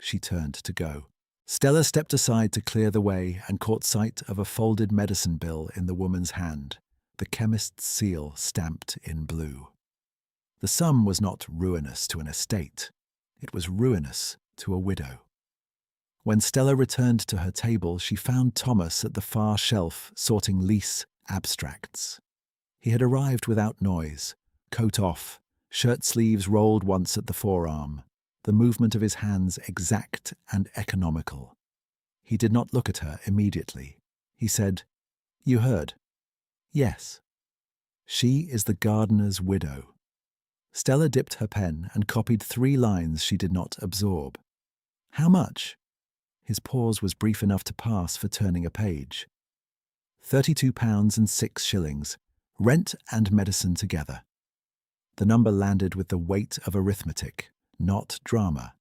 She turned to go. Stella stepped aside to clear the way and caught sight of a folded medicine bill in the woman's hand, the chemist's seal stamped in blue. The sum was not ruinous to an estate. It was ruinous to a widow. When Stella returned to her table, she found Thomas at the far shelf sorting lease abstracts. He had arrived without noise, coat off, shirt sleeves rolled once at the forearm, the movement of his hands exact and economical. He did not look at her immediately. He said, "You heard?" "Yes." "She is the gardener's widow." Stella dipped her pen and copied 3 lines she did not absorb. "How much?" His pause was brief enough to pass for turning a page. £32.06, rent and medicine together. The number landed with the weight of arithmetic, not drama.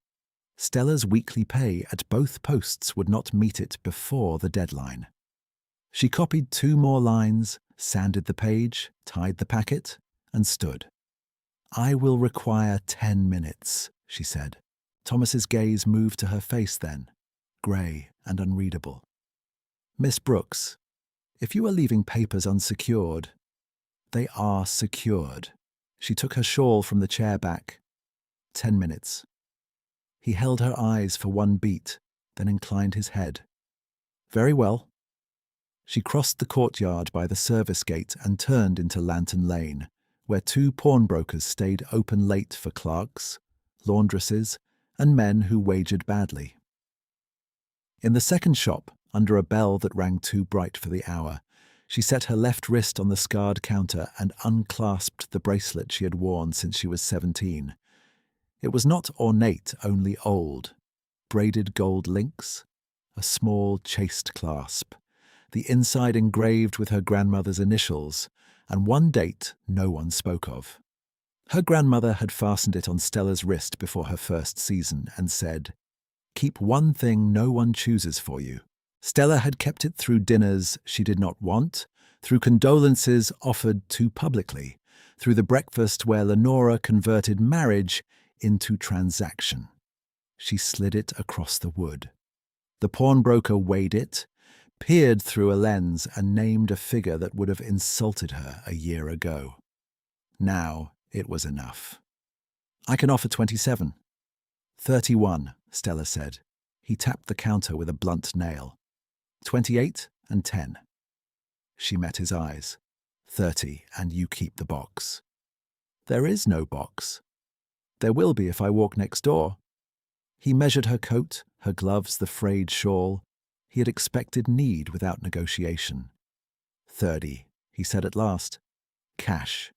Stella's weekly pay at both posts would not meet it before the deadline. She copied 2 more lines, sanded the page, tied the packet, and stood. "I will require 10 minutes, she said. Thomas's gaze moved to her face then, grey and unreadable. "Miss Brooks, if you are leaving papers unsecured—" "They are secured." She took her shawl from the chair back. 10 minutes. He held her eyes for 1 beat, then inclined his head. "Very well." She crossed the courtyard by the service gate and turned into Lantern Lane, where 2 pawnbrokers stayed open late for clerks, laundresses, and men who wagered badly. In the second shop, under a bell that rang too bright for the hour, she set her left wrist on the scarred counter and unclasped the bracelet she had worn since she was 17. It was not ornate, only old. Braided gold links, a small, chaste clasp, the inside engraved with her grandmother's initials, and 1 date no one spoke of. Her grandmother had fastened it on Stella's wrist before her first season and said, "Keep one thing no one chooses for you." Stella had kept it through dinners she did not want, through condolences offered too publicly, through the breakfast where Lenora converted marriage into transaction. She slid it across the wood. The pawnbroker weighed it, peered through a lens, and named a figure that would have insulted her a year ago. Now it was enough. "I can offer 27. 31, Stella said. He tapped the counter with a blunt nail. 28 and 10. She met his eyes. 30, and you keep the box. There is no box. There will be if I walk next door. He measured her coat, her gloves, the frayed shawl. He had expected need without negotiation. 30, he said at last. Cash.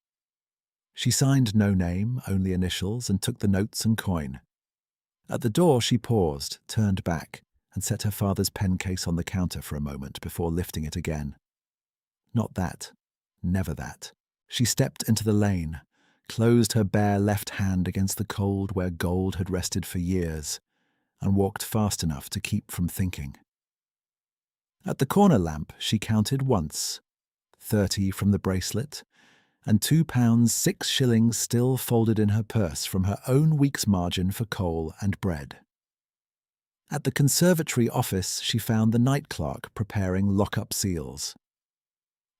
She signed no name, only initials, and took the notes and coin. At the door she paused, turned back, and set her father's pen case on the counter for a moment before lifting it again. Not that. Never that. She stepped into the lane, closed her bare left hand against the cold where gold had rested for years, and walked fast enough to keep from thinking. At the corner lamp she counted once, 30 from the bracelet, and £2 6 still folded in her purse from her own week's margin for coal and bread. At the conservatory office she found the night clerk preparing lock-up seals.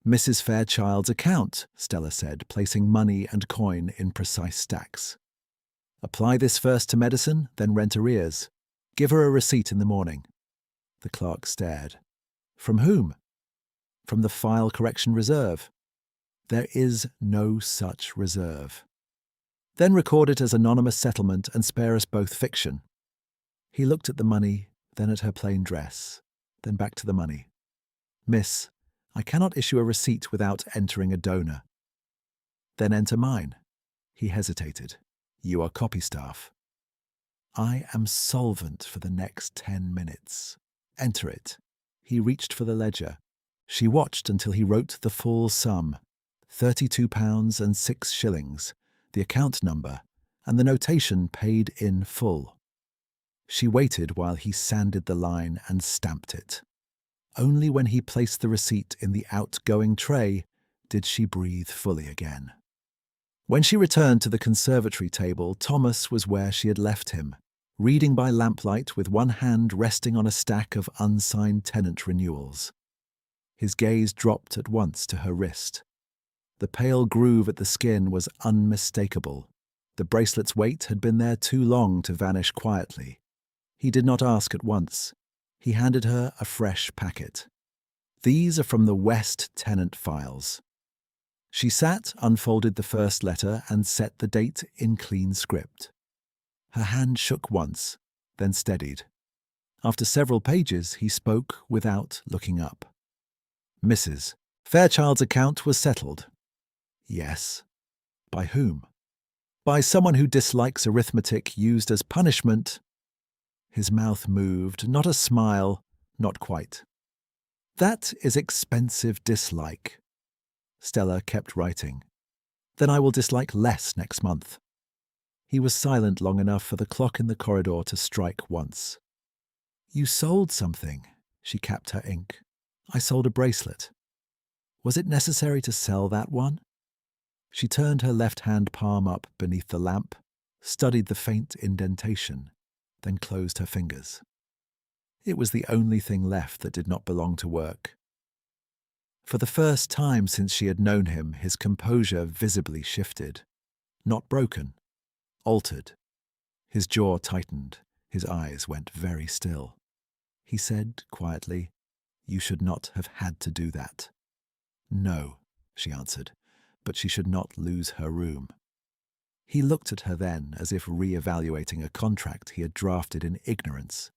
"Mrs. Fairchild's account," Stella said, placing money and coin in precise stacks. "Apply this first to medicine, then rent arrears. Give her a receipt in the morning." The clerk stared. "From whom?" "From the File Correction Reserve." "There is no such reserve." "Then record it as anonymous settlement and spare us both fiction." He looked at the money, then at her plain dress, then back to the money. "Miss, I cannot issue a receipt without entering a donor." "Then enter mine." He hesitated. "You are copy staff." "I am solvent for the next 10 minutes. Enter it." He reached for the ledger. She watched until he wrote the full sum, £32 6, the account number, and the notation paid in full. She waited while he sanded the line and stamped it. Only when he placed the receipt in the outgoing tray did she breathe fully again. When she returned to the conservatory table, Thomas was where she had left him, reading by lamplight with one hand resting on a stack of unsigned tenant renewals. His gaze dropped at once to her wrist. The pale groove at the skin was unmistakable. The bracelet's weight had been there too long to vanish quietly. He did not ask at once. He handed her a fresh packet. "These are from the West tenant files." She sat, unfolded the first letter, and set the date in clean script. Her hand shook once, then steadied. After several pages, he spoke without looking up. "Mrs. Fairchild's account was settled." "Yes." "By whom?" "By someone who dislikes arithmetic used as punishment." His mouth moved, not a smile, not quite. "That is expensive dislike." Stella kept writing. "Then I will dislike less next month." He was silent long enough for the clock in the corridor to strike once. "You sold something." She capped her ink. "I sold a bracelet." "Was it necessary to sell that one?" She turned her left-hand palm up beneath the lamp, studied the faint indentation, then closed her fingers. It was the only thing left that did not belong to work. For the first time since she had known him, his composure visibly shifted. Not broken, altered. His jaw tightened, his eyes went very still. He said quietly, "You should not have had to do that." "No," she answered, but she should not lose her room. He looked at her then as if re-evaluating a contract he had drafted in ignorance.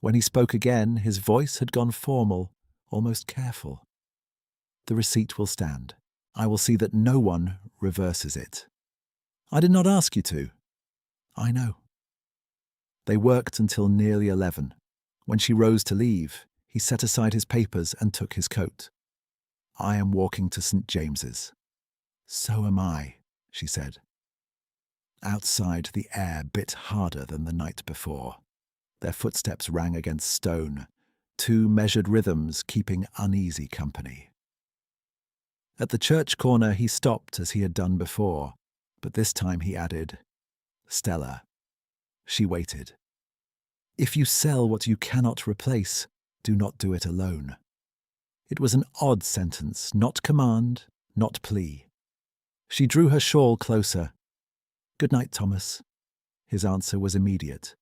When he spoke again, his voice had gone formal, almost careful. "The receipt will stand. I will see that no one reverses it." "I did not ask you to." "I know." They worked until nearly 11. When she rose to leave, he set aside his papers and took his coat. "I am walking to St. James's." "So am I," she said. Outside, the air bit harder than the night before. Their footsteps rang against stone, two measured rhythms keeping uneasy company. At the church corner he stopped as he had done before, but this time he added, "Stella." She waited. "If you sell what you cannot replace, do not do it alone." It was an odd sentence, not command, not plea. She drew her shawl closer. "Good night, Thomas." His answer was immediate.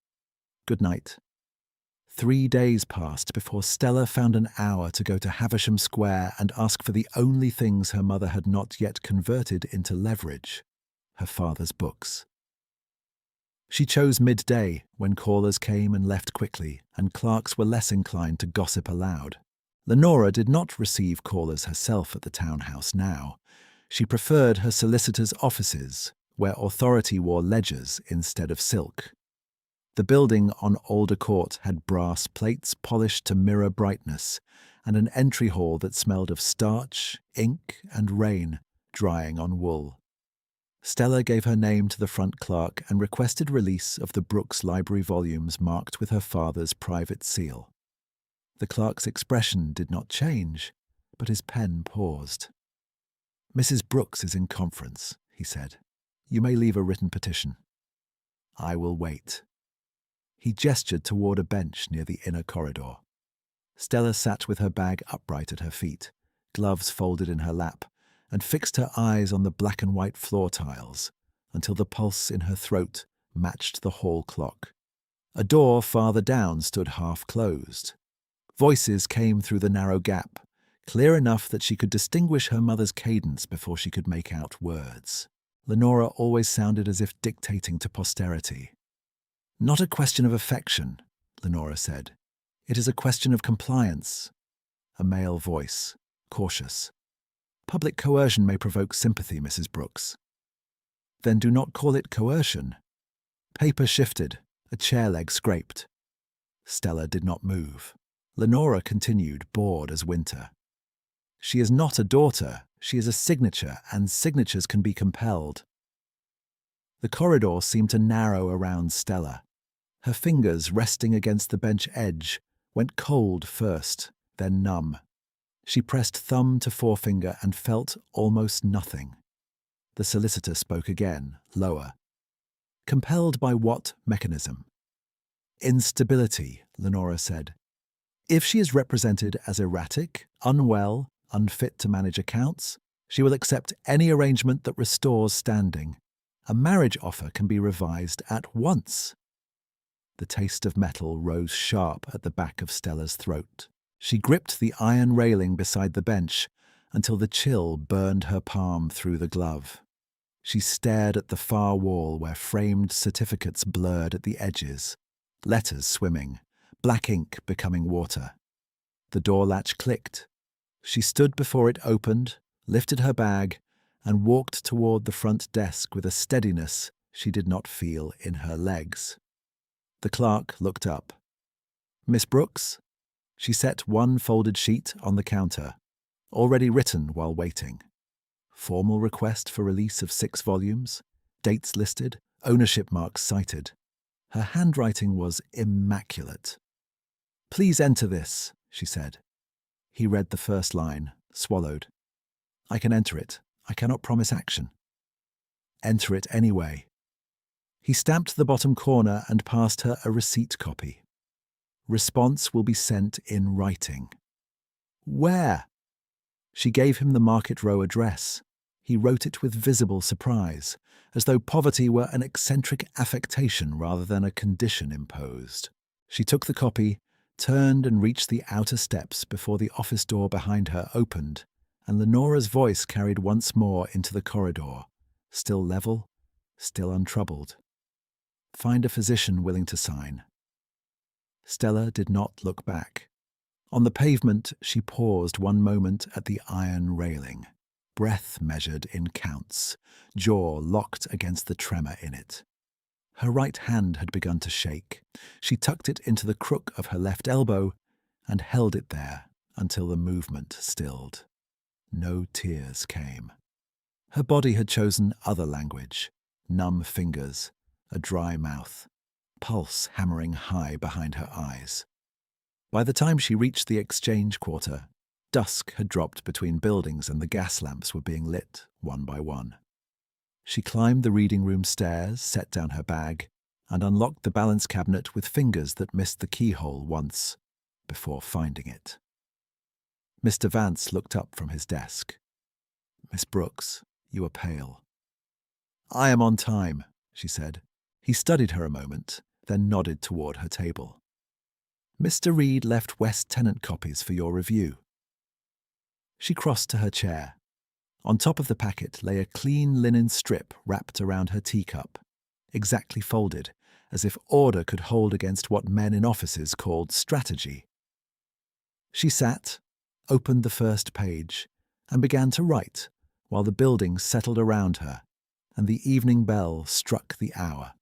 "Good night." 3 days passed before Stella found an hour to go to Havisham Square and ask for the only things her mother had not yet converted into leverage, her father's books. She chose midday, when callers came and left quickly, and clerks were less inclined to gossip aloud. Lenora did not receive callers herself at the townhouse now. She preferred her solicitor's offices, where authority wore ledgers instead of silk. The building on Alder Court had brass plates polished to mirror brightness, and an entry hall that smelled of starch, ink, and rain drying on wool. Stella gave her name to the front clerk and requested release of the Brooks Library volumes marked with her father's private seal. The clerk's expression did not change, but his pen paused. "Mrs. Brooks is in conference," he said. "You may leave a written petition." "I will wait." He gestured toward a bench near the inner corridor. Stella sat with her bag upright at her feet, gloves folded in her lap, and fixed her eyes on the black and white floor tiles until the pulse in her throat matched the hall clock. A door farther down stood half closed. Voices came through the narrow gap, clear enough that she could distinguish her mother's cadence before she could make out words. Lenora always sounded as if dictating to posterity. "Not a question of affection," Lenora said. "It is a question of compliance." A male voice, cautious. "Public coercion may provoke sympathy, Mrs. Brooks." "Then do not call it coercion." Paper shifted, a chair leg scraped. Stella did not move. Lenora continued, bored as winter. "She is not a daughter, she is a signature, and signatures can be compelled." The corridor seemed to narrow around Stella. Her fingers, resting against the bench edge, went cold first, then numb. She pressed thumb to forefinger and felt almost nothing. The solicitor spoke again, lower. Compelled by what mechanism? Instability, Lenora said. If she is represented as erratic, unwell, unfit to manage accounts, she will accept any arrangement that restores standing. A marriage offer can be revised at once. The taste of metal rose sharp at the back of Stella's throat. She gripped the iron railing beside the bench until the chill burned her palm through the glove. She stared at the far wall where framed certificates blurred at the edges, letters swimming, black ink becoming water. The door latch clicked. She stood before it opened, lifted her bag, and walked toward the front desk with a steadiness she did not feel in her legs. The clerk looked up. "Miss Brooks?" She set one folded sheet on the counter, already written while waiting. Formal request for release of 6 volumes, dates listed, ownership marks cited. Her handwriting was immaculate. "Please enter this," she said. He read the first line, swallowed. "I can enter it. I cannot promise action." "Enter it anyway." He stamped the bottom corner and passed her a receipt copy. "Response will be sent in writing." "Where?" She gave him the Market Row address. He wrote it with visible surprise, as though poverty were an eccentric affectation rather than a condition imposed. She took the copy, turned and reached the outer steps before the office door behind her opened, and Lenora's voice carried once more into the corridor, still level, still untroubled. "Find a physician willing to sign." Stella did not look back. On the pavement, she paused one moment at the iron railing, breath measured in counts, jaw locked against the tremor in it. Her right hand had begun to shake. She tucked it into the crook of her left elbow and held it there until the movement stilled. No tears came. Her body had chosen other language, numb fingers, a dry mouth, pulse hammering high behind her eyes. By the time she reached the exchange quarter, dusk had dropped between buildings and the gas lamps were being lit one by one. She climbed the reading room stairs, set down her bag, and unlocked the balance cabinet with fingers that missed the keyhole once before finding it. Mr. Vance looked up from his desk. "Miss Brooks, you are pale." "I am on time," she said. He studied her a moment, then nodded toward her table. "Mr. Reed left West tenant copies for your review." She crossed to her chair. On top of the packet lay a clean linen strip wrapped around her teacup, exactly folded, as if order could hold against what men in offices called strategy. She sat, opened the first page, and began to write, while the building settled around her, and the evening bell struck the hour.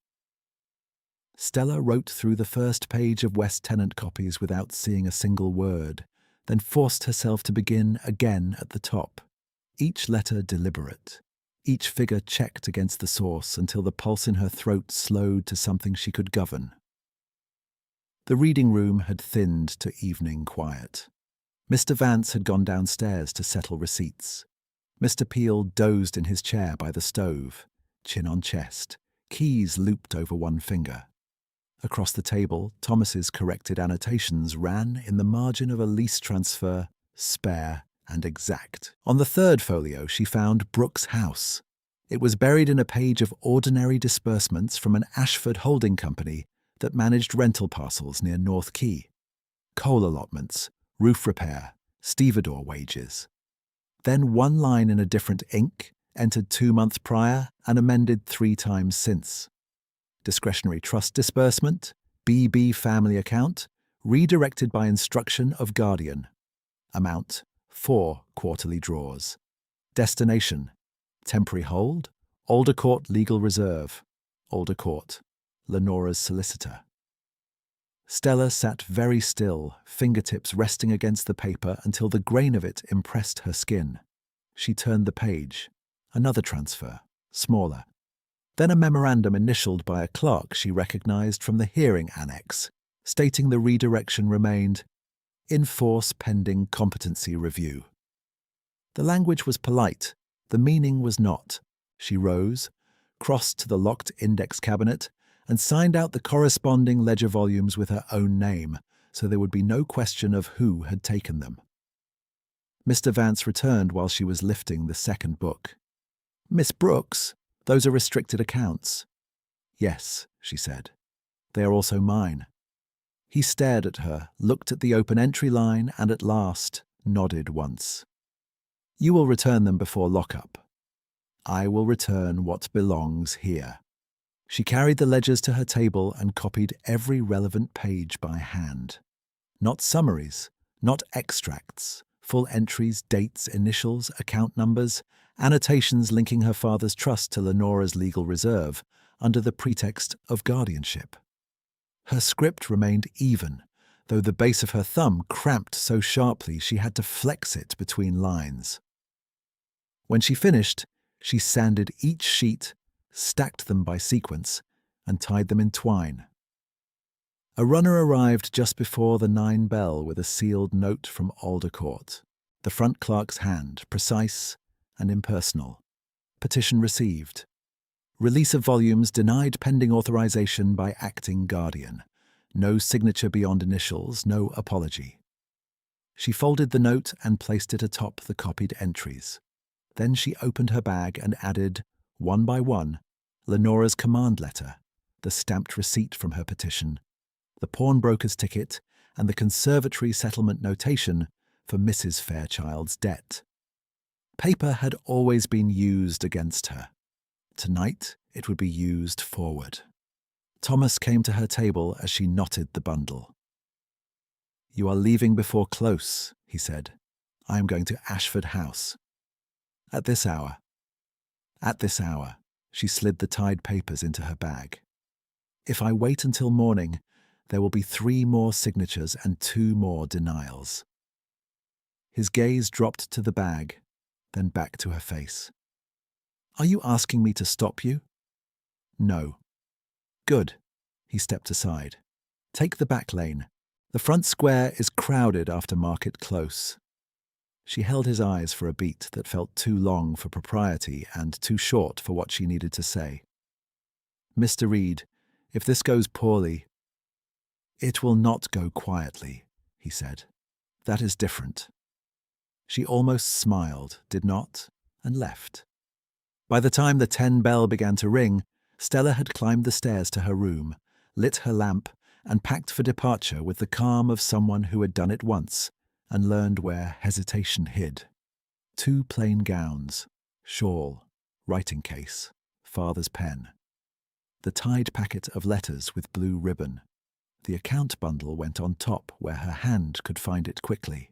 Stella wrote through the first page of West tenant copies without seeing a single word, then forced herself to begin again at the top, each letter deliberate, each figure checked against the source until the pulse in her throat slowed to something she could govern. The reading room had thinned to evening quiet. Mr. Vance had gone downstairs to settle receipts. Mr. Peel dozed in his chair by the stove, chin on chest, keys looped over one finger. Across the table, Thomas's corrected annotations ran in the margin of a lease transfer, spare and exact. On the third folio, she found Brooks' house. It was buried in a page of ordinary disbursements from an Ashford holding company that managed rental parcels near North Quay. Coal allotments, roof repair, stevedore wages. Then one line in a different ink, entered 2 months prior and amended 3 times since. Discretionary trust disbursement, BB family account, redirected by instruction of guardian. Amount, 4 quarterly draws. Destination, temporary hold, Aldercourt Legal Reserve. Aldercourt, Lenora's solicitor. Stella sat very still, fingertips resting against the paper until the grain of it impressed her skin. She turned the page. Another transfer, smaller. Then a memorandum initialed by a clerk she recognized from the hearing annex, stating the redirection remained in force pending competency review. The language was polite, the meaning was not. She rose, crossed to the locked index cabinet, and signed out the corresponding ledger volumes with her own name, so there would be no question of who had taken them. Mr. Vance returned while she was lifting the second book. "Miss Brooks, those are restricted accounts." "Yes," she said. "They are also mine." He stared at her, looked at the open entry line, and at last nodded once. "You will return them before lockup. I will return what belongs here." She carried the ledgers to her table and copied every relevant page by hand. Not summaries, not extracts, full entries, dates, initials, account numbers, annotations linking her father's trust to Lenora's legal reserve under the pretext of guardianship. Her script remained even, though the base of her thumb cramped so sharply she had to flex it between lines. When she finished, she sanded each sheet, stacked them by sequence, and tied them in twine. A runner arrived just before the 9 bell with a sealed note from Aldercourt, the front clerk's hand, precise and impersonal. Petition received. Release of volumes denied pending authorization by acting guardian. No signature beyond initials, no apology. She folded the note and placed it atop the copied entries. Then she opened her bag and added, one by one, Lenora's command letter, the stamped receipt from her petition, the pawnbroker's ticket, and the conservatory settlement notation for Mrs. Fairchild's debt. Paper had always been used against her. Tonight it would be used forward. Thomas came to her table as she knotted the bundle. "You are leaving before close," he said. "I am going to Ashford House." "At this hour?" "At this hour." She slid the tied papers into her bag. "If I wait until morning, there will be 3 more signatures and 2 more denials." His gaze dropped to the bag, then back to her face. "Are you asking me to stop you?" "No." "Good." He stepped aside. "Take the back lane. The front square is crowded after Market Close." She held his eyes for a beat that felt too long for propriety and too short for what she needed to say. "Mr. Reed, if this goes poorly—" "It will not go quietly," he said. "That is different." She almost smiled, did not, and left. By the time the 10 bell began to ring, Stella had climbed the stairs to her room, lit her lamp, and packed for departure with the calm of someone who had done it once and learned where hesitation hid. 2 plain gowns, shawl, writing case, father's pen. The tied packet of letters with blue ribbon. The account bundle went on top where her hand could find it quickly.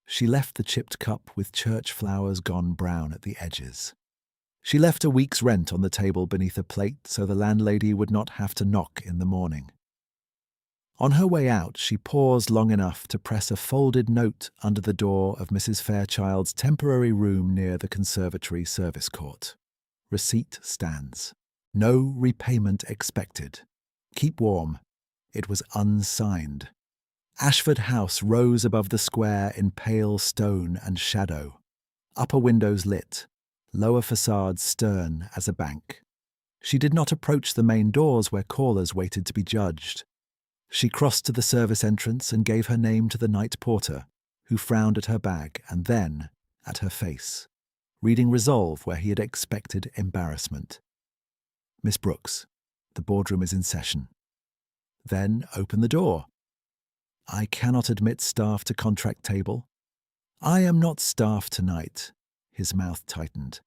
She left the chipped cup with church flowers gone brown at the edges. She left a week's rent on the table beneath a plate so the landlady would not have to knock in the morning. On her way out, she paused long enough to press a folded note under the door of Mrs. Fairchild's temporary room near the conservatory service court. Receipt stands. No repayment expected. Keep warm. It was unsigned. Ashford House rose above the square in pale stone and shadow. Upper windows lit, lower facades stern as a bank. She did not approach the main doors where callers waited to be judged. She crossed to the service entrance and gave her name to the night porter, who frowned at her bag and then at her face, reading resolve where he had expected embarrassment. "Miss Brooks, the boardroom is in session." Then open the door. "I cannot admit staff to contract table." "I am not staff tonight." His mouth tightened.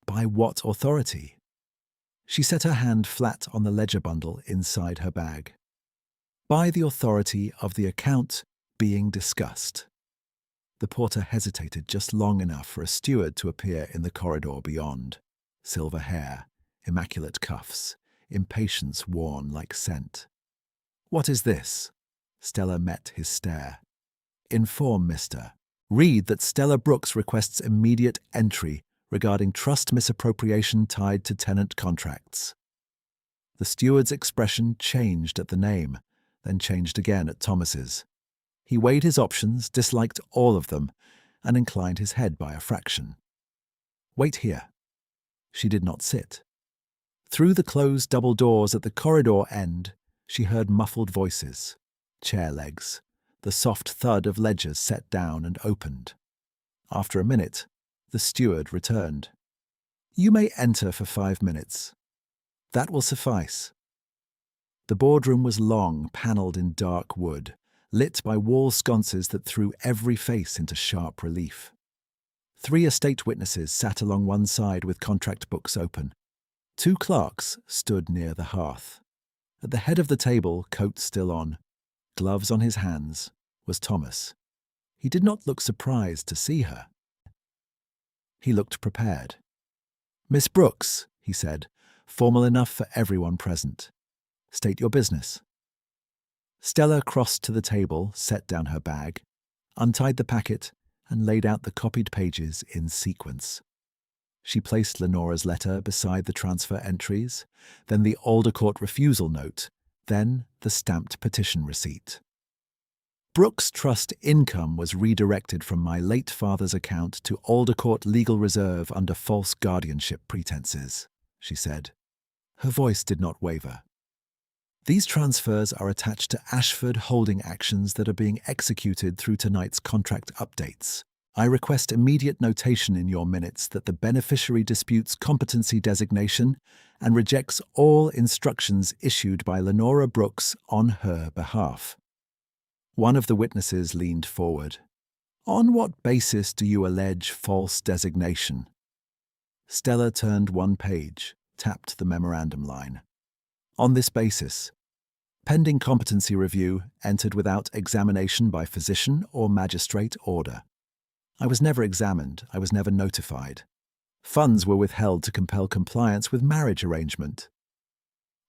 "By what authority?" She set her hand flat on the ledger bundle inside her bag. "By the authority of the account being discussed." The porter hesitated just long enough for a steward to appear in the corridor beyond. Silver hair, immaculate cuffs, impatience worn like scent. "What is this?" Stella met his stare. "Inform Mr. Reed that Stella Brooks requests immediate entry, regarding trust misappropriation tied to tenant contracts. The steward's expression changed at the name, then changed again at Thomas's. He weighed his options, disliked all of them, and inclined his head by a fraction. "Wait here." She did not sit. Through the closed double doors at the corridor end, she heard muffled voices, chair legs, the soft thud of ledgers set down and opened. After a minute, the steward returned. "You may enter for 5 minutes. That will suffice." The boardroom was long, panelled in dark wood, lit by wall sconces that threw every face into sharp relief. 3 estate witnesses sat along one side with contract books open. 2 clerks stood near the hearth. At the head of the table, coat still on, gloves on his hands, was Thomas. He did not look surprised to see her. He looked prepared. "Miss Brooks," he said, formal enough for everyone present. "State your business." Stella crossed to the table, set down her bag, untied the packet, and laid out the copied pages in sequence. She placed Lenora's letter beside the transfer entries, then the Aldercourt refusal note, then the stamped petition receipt. "Brooks' trust income was redirected from my late father's account to Aldercourt Legal Reserve under false guardianship pretenses," she said. Her voice did not waver. "These transfers are attached to Ashford holding actions that are being executed through tonight's contract updates. I request immediate notation in your minutes that the beneficiary disputes competency designation and rejects all instructions issued by Lenora Brooks on her behalf." One of the witnesses leaned forward. "On what basis do you allege false designation?" Stella turned one page, tapped the memorandum line. "On this basis. Pending competency review entered without examination by physician or magistrate order. I was never examined, I was never notified. Funds were withheld to compel compliance with marriage arrangement."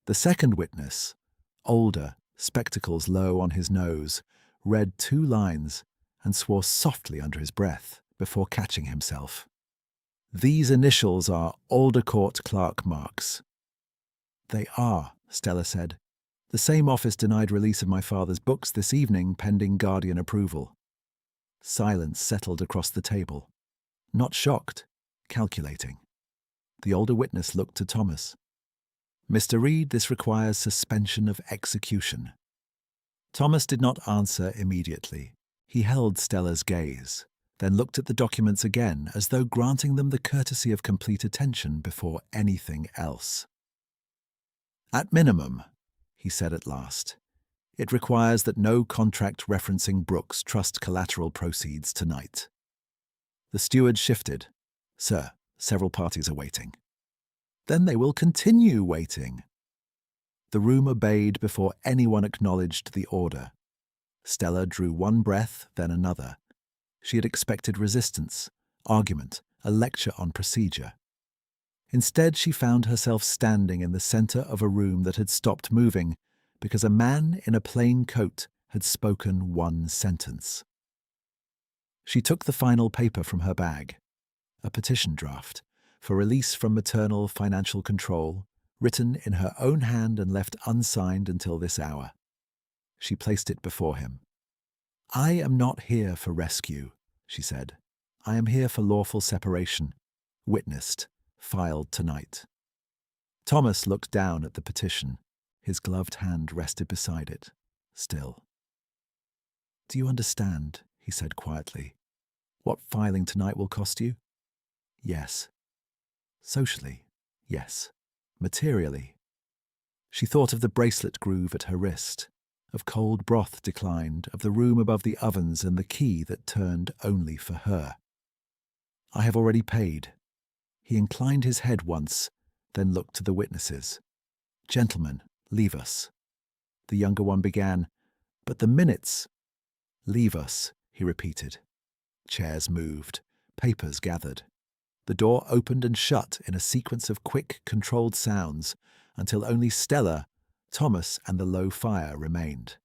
The second witness, older, spectacles low on his nose, read 2 lines and swore softly under his breath before catching himself. "These initials are Aldercourt clerk marks." "They are," Stella said. "The same office denied release of my father's books this evening pending guardian approval." Silence settled across the table. Not shocked, calculating. The older witness looked to Thomas. "Mr. Reed, this requires suspension of execution." Thomas did not answer immediately. He held Stella's gaze, then looked at the documents again as though granting them the courtesy of complete attention before anything else. "At minimum," he said at last, "it requires that no contract referencing Brooks' trust collateral proceeds tonight." The steward shifted. "Sir, several parties are waiting." "Then they will continue waiting." The room obeyed before anyone acknowledged the order. Stella drew one breath, then another. She had expected resistance, argument, a lecture on procedure. Instead, she found herself standing in the center of a room that had stopped moving because a man in a plain coat had spoken one sentence. She took the final paper from her bag, a petition draft for release from maternal financial control, written in her own hand and left unsigned until this hour. She placed it before him. "I am not here for rescue," she said. "I am here for lawful separation. Witnessed, filed tonight." Thomas looked down at the petition. His gloved hand rested beside it, still. "Do you understand," he said quietly, "what filing tonight will cost you?" "Yes." "Socially, yes. Materially." She thought of the bracelet groove at her wrist, of cold broth declined, of the room above the ovens and the key that turned only for her. "I have already paid." He inclined his head once, then looked to the witnesses. "Gentlemen, leave us." The younger one began, "But the minutes—" "Leave us," he repeated. Chairs moved, papers gathered. The door opened and shut in a sequence of quick, controlled sounds until only Stella, Thomas, and the low fire remained.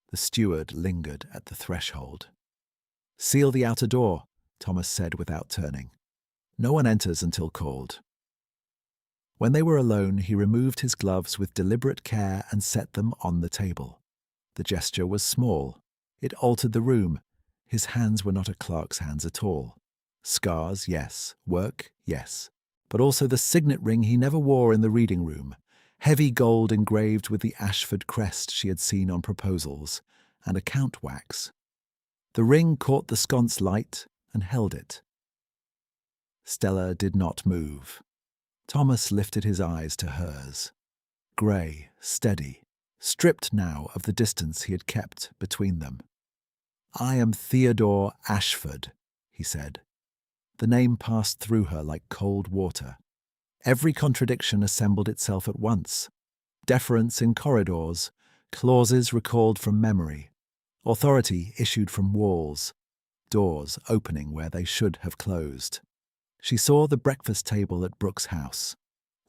The steward lingered at the threshold. "Seal the outer door," Thomas said without turning. No one enters until called. When they were alone, he removed his gloves with deliberate care and set them on the table. The gesture was small. It altered the room. His hands were not a clerk's hands at all. Scars, yes. Work, yes. But also the signet ring he never wore in the reading room, heavy gold engraved with the Ashford crest she had seen on proposals, and account wax. The ring caught the sconce light and held it. Stella did not move. Thomas lifted his eyes to hers. Grey, steady, stripped now of the distance he had kept between them. "I am Theodore Ashford," he said. The name passed through her like cold water. Every contradiction assembled itself at once. Deference in corridors, clauses recalled from memory, authority issued from walls, doors opening where they should have closed. She saw the breakfast table at Brooks' house,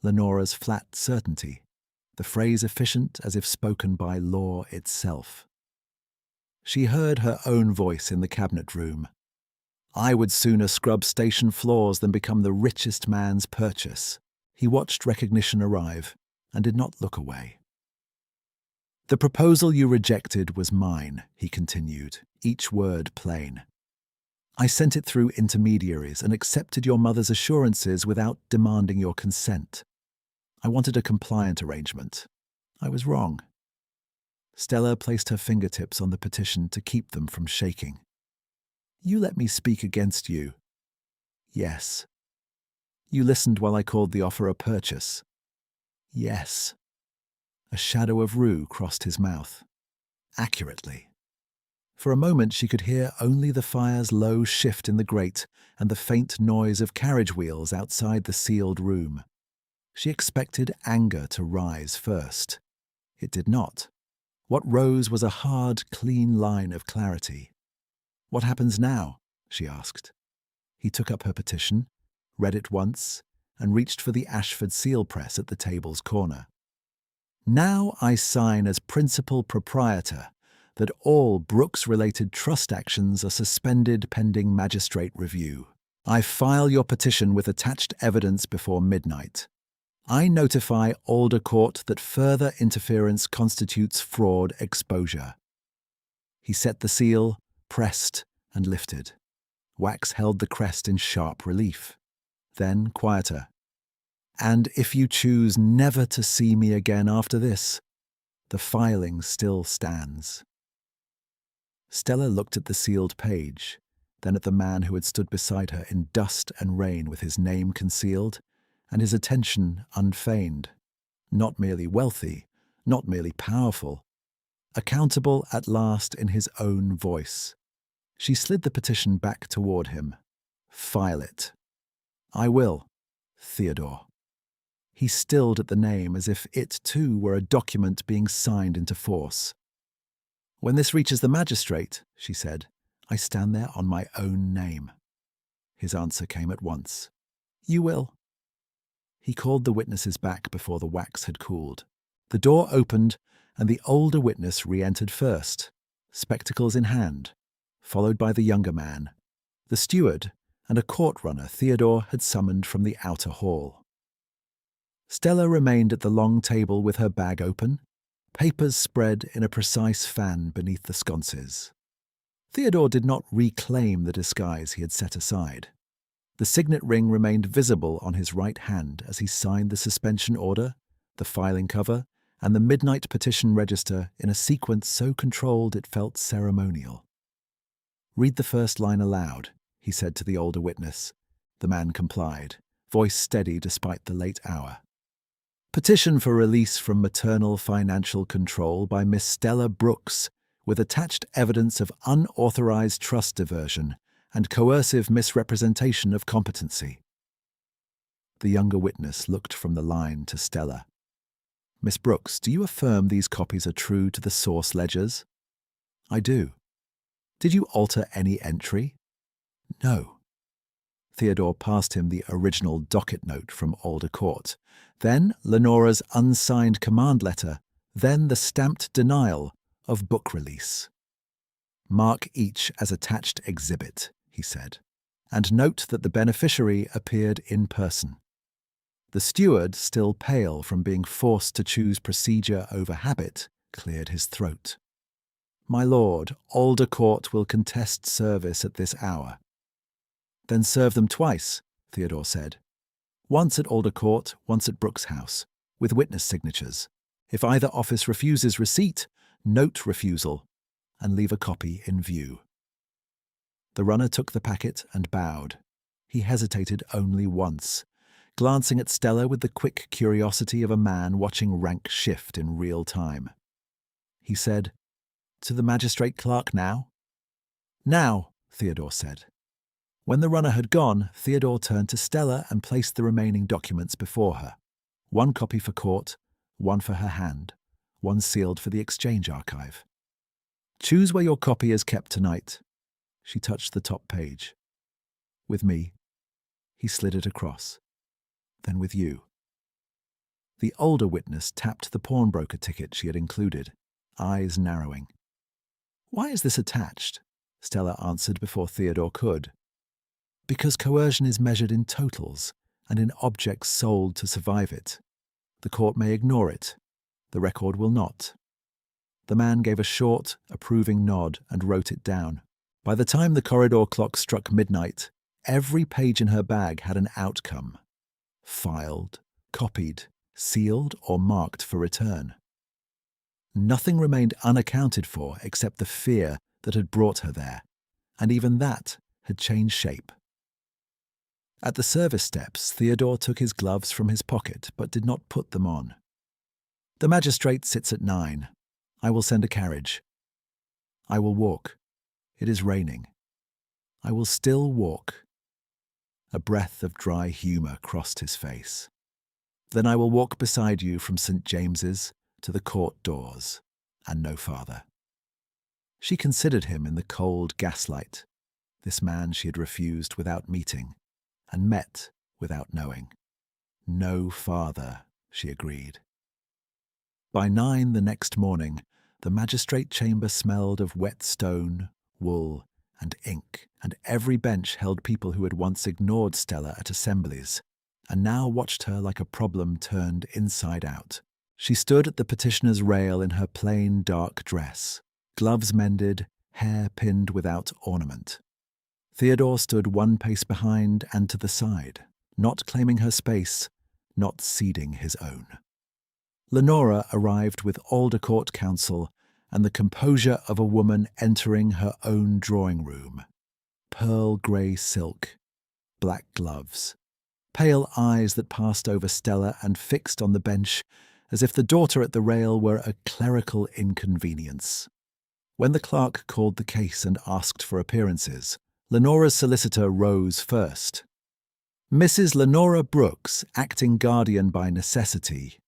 Lenora's flat certainty, the phrase efficient as if spoken by law itself. She heard her own voice in the cabinet room. "I would sooner scrub station floors than become the richest man's purchase." He watched recognition arrive and did not look away. "The proposal you rejected was mine," he continued, each word plain. "I sent it through intermediaries and accepted your mother's assurances without demanding your consent. I wanted a compliant arrangement. I was wrong." Stella placed her fingertips on the petition to keep them from shaking. "You let me speak against you." "Yes." "You listened while I called the offer a purchase." "Yes." A shadow of rue crossed his mouth. Accurately. For a moment she could hear only the fire's low shift in the grate and the faint noise of carriage wheels outside the sealed room. She expected anger to rise first. It did not. What rose was a hard, clean line of clarity. "What happens now?" she asked. He took up her petition, read it once, and reached for the Ashford seal press at the table's corner. "Now I sign as principal proprietor that all Brooks-related trust actions are suspended pending magistrate review. I file your petition with attached evidence before midnight. I notify Alder Court that further interference constitutes fraud exposure." He set the seal, pressed, and lifted. Wax held the crest in sharp relief. Then, quieter. "And if you choose never to see me again after this, the filing still stands." Stella looked at the sealed page, then at the man who had stood beside her in dust and rain with his name concealed, and his attention unfeigned. Not merely wealthy, not merely powerful. Accountable at last in his own voice. She slid the petition back toward him. "File it." "I will, Theodore." He stilled at the name as if it too were a document being signed into force. "When this reaches the magistrate," she said, "I stand there on my own name." His answer came at once. "You will." He called the witnesses back before the wax had cooled. The door opened, and the older witness re-entered first, spectacles in hand, followed by the younger man, the steward, and a court runner Theodore had summoned from the outer hall. Stella remained at the long table with her bag open, papers spread in a precise fan beneath the sconces. Theodore did not reclaim the disguise he had set aside. The signet ring remained visible on his right hand as he signed the suspension order, the filing cover, and the midnight petition register in a sequence so controlled it felt ceremonial. "Read the first line aloud," he said to the older witness. The man complied, voice steady despite the late hour. "Petition for release from maternal financial control by Miss Stella Brooks, with attached evidence of unauthorized trust diversion and coercive misrepresentation of competency." The younger witness looked from the line to Stella. "Miss Brooks, do you affirm these copies are true to the source ledgers?" "I do." "Did you alter any entry?" "No." Theodore passed him the original docket note from Alder Court, then Lenora's unsigned command letter, then the stamped denial of book release. "Mark each as attached exhibit," he said. and note that the beneficiary appeared in person. The steward, still pale from being forced to choose procedure over habit, cleared his throat. "My lord, Alder Court will contest service at this hour." "Then serve them twice," Theodore said. "Once at Alder Court, once at Brooks House, with witness signatures. If either office refuses receipt, note refusal, and leave a copy in view." The runner took the packet and bowed. He hesitated only once, glancing at Stella with the quick curiosity of a man watching rank shift in real time. He said, "To the magistrate clerk now?" "Now," Theodore said. When the runner had gone, Theodore turned to Stella and placed the remaining documents before her. One copy for court, one for her hand, one sealed for the exchange archive. "Choose where your copy is kept tonight." She touched the top page. "With me." He slid it across. "Then with you." The older witness tapped the pawnbroker ticket she had included, eyes narrowing. "Why is this attached?" Stella answered before Theodore could. "Because coercion is measured in totals and in objects sold to survive it. The court may ignore it. The record will not." The man gave a short, approving nod and wrote it down. By the time the corridor clock struck midnight, every page in her bag had an outcome: filed, copied, sealed, or marked for return. Nothing remained unaccounted for except the fear that had brought her there, and even that had changed shape. At the service steps, Theodore took his gloves from his pocket but did not put them on. "The magistrate sits at 9. I will send a carriage." "I will walk. It is raining." "I will still walk." A breath of dry humour crossed his face. "Then I will walk beside you from St. James's to the court doors, and no farther." She considered him in the cold gaslight, this man she had refused without meeting, and met without knowing. "No farther," she agreed. By 9 the next morning, the magistrate chamber smelled of wet stone, wool, and ink, and every bench held people who had once ignored Stella at assemblies, and now watched her like a problem turned inside out. She stood at the petitioner's rail in her plain dark dress, gloves mended, hair pinned without ornament. Theodore stood one pace behind and to the side, not claiming her space, not ceding his own. Lenora arrived with Alder Court counsel and the composure of a woman entering her own drawing room. Pearl grey silk, black gloves, pale eyes that passed over Stella and fixed on the bench as if the daughter at the rail were a clerical inconvenience. When the clerk called the case and asked for appearances, Lenora's solicitor rose first. "Mrs. Lenora Brooks, acting guardian by necessity."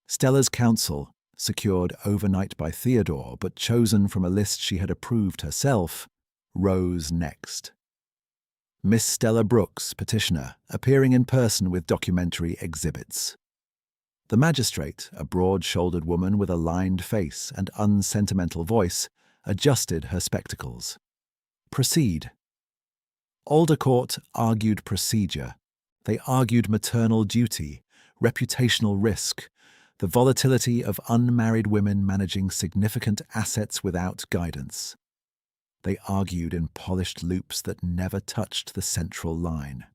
Stella's counsel, secured overnight by Theodore but chosen from a list she had approved herself, rose next. "Miss Stella Brooks, petitioner, appearing in person with documentary exhibits." The magistrate, a broad-shouldered woman with a lined face and unsentimental voice, adjusted her spectacles. "Proceed." Alder Court argued procedure. They argued maternal duty, reputational risk, the volatility of unmarried women managing significant assets without guidance. They argued in polished loops that never touched the central line.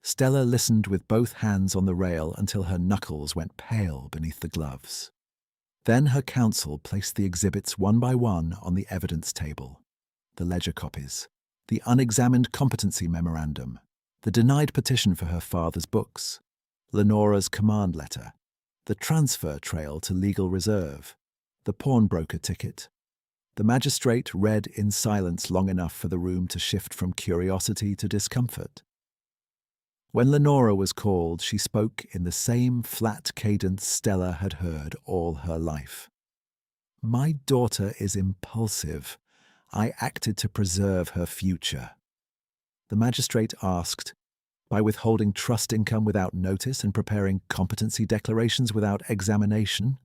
Stella listened with both hands on the rail until her knuckles went pale beneath the gloves. Then her counsel placed the exhibits one by one on the evidence table: the ledger copies, the unexamined competency memorandum, the denied petition for her father's books, Lenora's command letter, the transfer trail to legal reserve, the pawnbroker ticket. The magistrate read in silence long enough for the room to shift from curiosity to discomfort. When Lenora was called, she spoke in the same flat cadence Stella had heard all her life. "My daughter is impulsive. I acted to preserve her future." The magistrate asked, "By withholding trust income without notice and preparing competency declarations without examination?"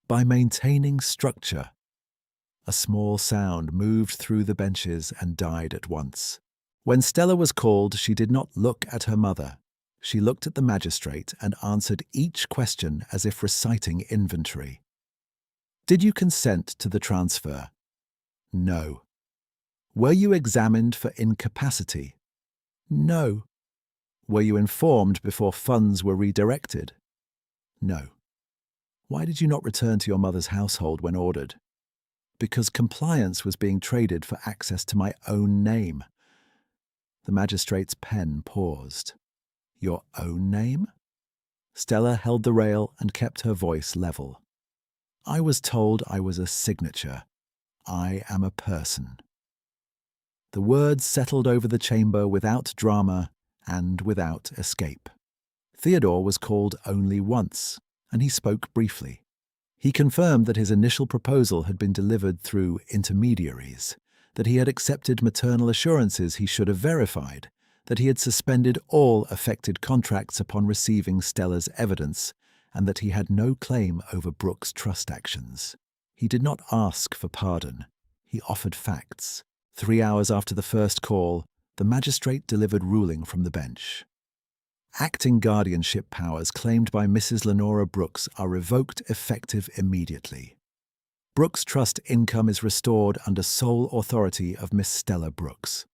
"By maintaining structure." A small sound moved through the benches and died at once. When Stella was called, she did not look at her mother. She looked at the magistrate and answered each question as if reciting inventory. Did you consent to the transfer? No. Were you examined for incapacity? No. Were you informed before funds were redirected? No. Why did you not return to your mother's household when ordered? Because compliance was being traded for access to my own name. The magistrate's pen paused. Your own name? Stella held the rail and kept her voice level. I was told I was a signature. I am a person. The words settled over the chamber without drama and without escape. Theodore was called only once, and he spoke briefly. He confirmed that his initial proposal had been delivered through intermediaries, that he had accepted maternal assurances he should have verified, that he had suspended all affected contracts upon receiving Stella's evidence, and that he had no claim over Brooks' trust actions. He did not ask for pardon. He offered facts. 3 hours after the first call, the magistrate delivered ruling from the bench. Acting guardianship powers claimed by Mrs. Lenora Brooks are revoked effective immediately. Brooks' trust income is restored under sole authority of Miss Stella Brooks.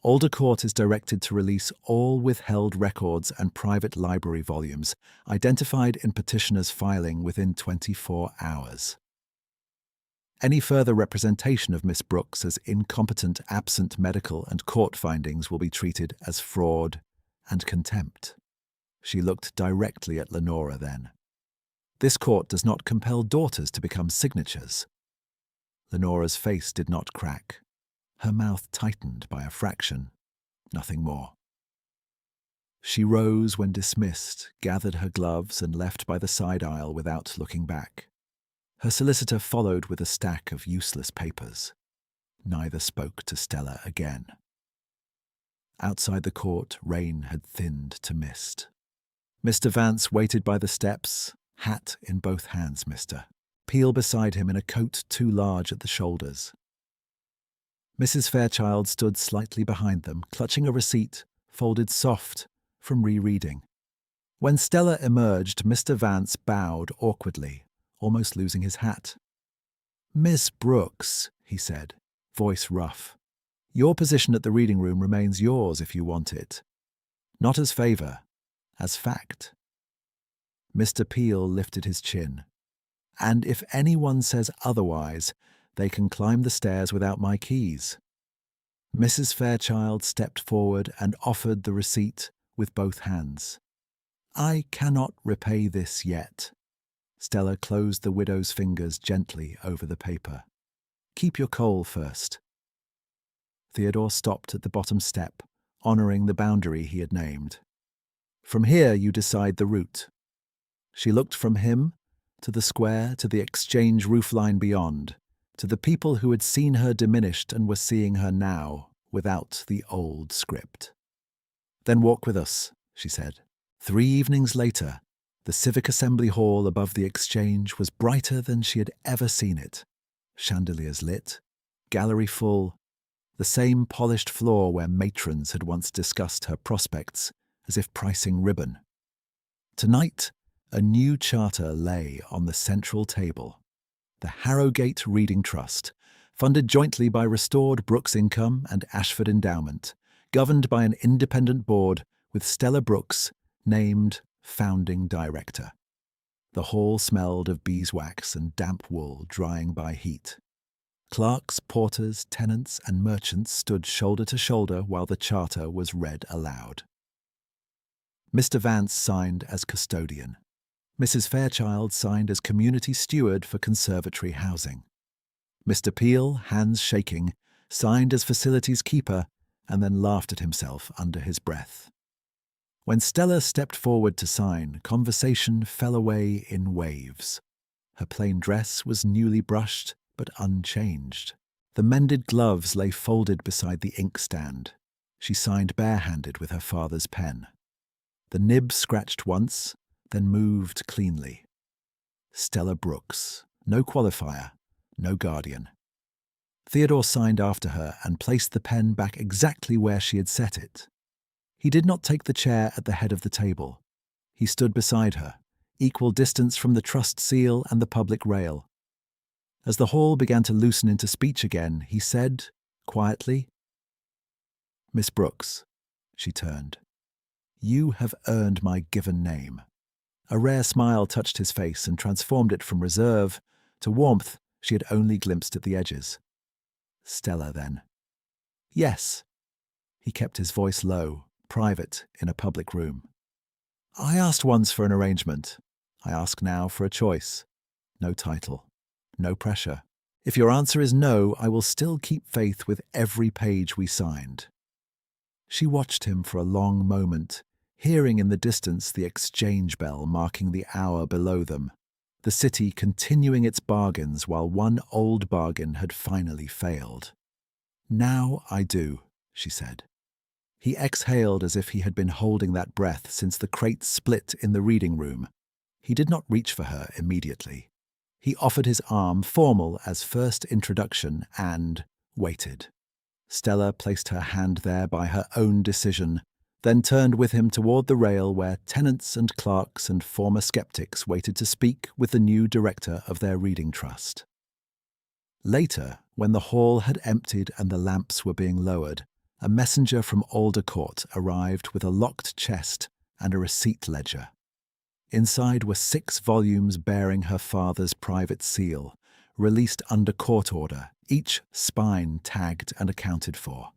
Alder Court is directed to release all withheld records and private library volumes identified in petitioner's filing within 24 hours. Any further representation of Miss Brooks as incompetent absent medical and court findings will be treated as fraud and contempt. She looked directly at Lenora then. This court does not compel daughters to become signatures. Lenora's face did not crack. Her mouth tightened by a fraction, nothing more. She rose when dismissed, gathered her gloves and left by the side aisle without looking back. Her solicitor followed with a stack of useless papers. Neither spoke to Stella again. Outside the court, rain had thinned to mist. Mr. Vance waited by the steps, hat in both hands, mister. Peel beside him in a coat too large at the shoulders. Mrs. Fairchild stood slightly behind them, clutching a receipt, folded soft, from rereading. When Stella emerged, Mr. Vance bowed awkwardly, almost losing his hat. Miss Brooks, he said, voice rough. Your position at the reading room remains yours if you want it. Not as favour, as fact. Mr. Peel lifted his chin. And if anyone says otherwise, they can climb the stairs without my keys. Mrs. Fairchild stepped forward and offered the receipt with both hands. I cannot repay this yet. Stella closed the widow's fingers gently over the paper. Keep your coal first. Theodore stopped at the bottom step, honouring the boundary he had named. From here you decide the route. She looked from him to the square, to the exchange roofline beyond, to the people who had seen her diminished and were seeing her now, without the old script. Then walk with us, she said. 3 evenings later, the Civic Assembly Hall above the exchange was brighter than she had ever seen it. Chandeliers lit, gallery full, the same polished floor where matrons had once discussed her prospects, as if pricing ribbon. Tonight, a new charter lay on the central table. The Harrogate Reading Trust, funded jointly by Restored Brooks Income and Ashford Endowment, governed by an independent board with Stella Brooks named founding director. The hall smelled of beeswax and damp wool drying by heat. Clerks, porters, tenants, and merchants stood shoulder to shoulder while the charter was read aloud. Mr. Vance signed as custodian. Mrs. Fairchild signed as community steward for conservatory housing. Mr. Peel, hands shaking, signed as facilities keeper and then laughed at himself under his breath. When Stella stepped forward to sign, conversation fell away in waves. Her plain dress was newly brushed but unchanged. The mended gloves lay folded beside the inkstand. She signed barehanded with her father's pen. The nib scratched once, then moved cleanly. Stella Brooks, no qualifier, no guardian. Theodore signed after her and placed the pen back exactly where she had set it. He did not take the chair at the head of the table. He stood beside her, equal distance from the trust seal and the public rail. As the hall began to loosen into speech again, he said, quietly, "Miss Brooks," she turned, "you have earned my given name." A rare smile touched his face and transformed it from reserve to warmth she had only glimpsed at the edges. "Stella, then." "Yes." He kept his voice low, private, in a public room. "I asked once for an arrangement. I ask now for a choice. No title. No pressure. If your answer is no, I will still keep faith with every page we signed." She watched him for a long moment, hearing in the distance the exchange bell marking the hour below them, the city continuing its bargains while one old bargain had finally failed. "Now I do," she said. He exhaled as if he had been holding that breath since the crate split in the reading room. He did not reach for her immediately. He offered his arm, formal as first introduction, and waited. Stella placed her hand there by her own decision, then turned with him toward the rail where tenants and clerks and former skeptics waited to speak with the new director of their reading trust. Later, when the hall had emptied and the lamps were being lowered, a messenger from Alder Court arrived with a locked chest and a receipt ledger. Inside were 6 volumes bearing her father's private seal, released under court order, each spine tagged and accounted for.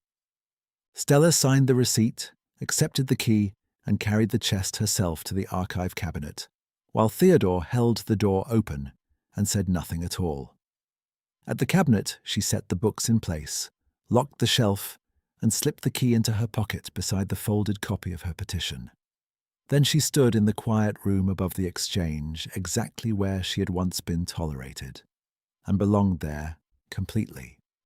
Stella signed the receipt, accepted the key, and carried the chest herself to the archive cabinet, while Theodore held the door open and said nothing at all. At the cabinet, she set the books in place, locked the shelf, and slipped the key into her pocket beside the folded copy of her petition. Then she stood in the quiet room above the exchange, exactly where she had once been tolerated, and belonged there completely.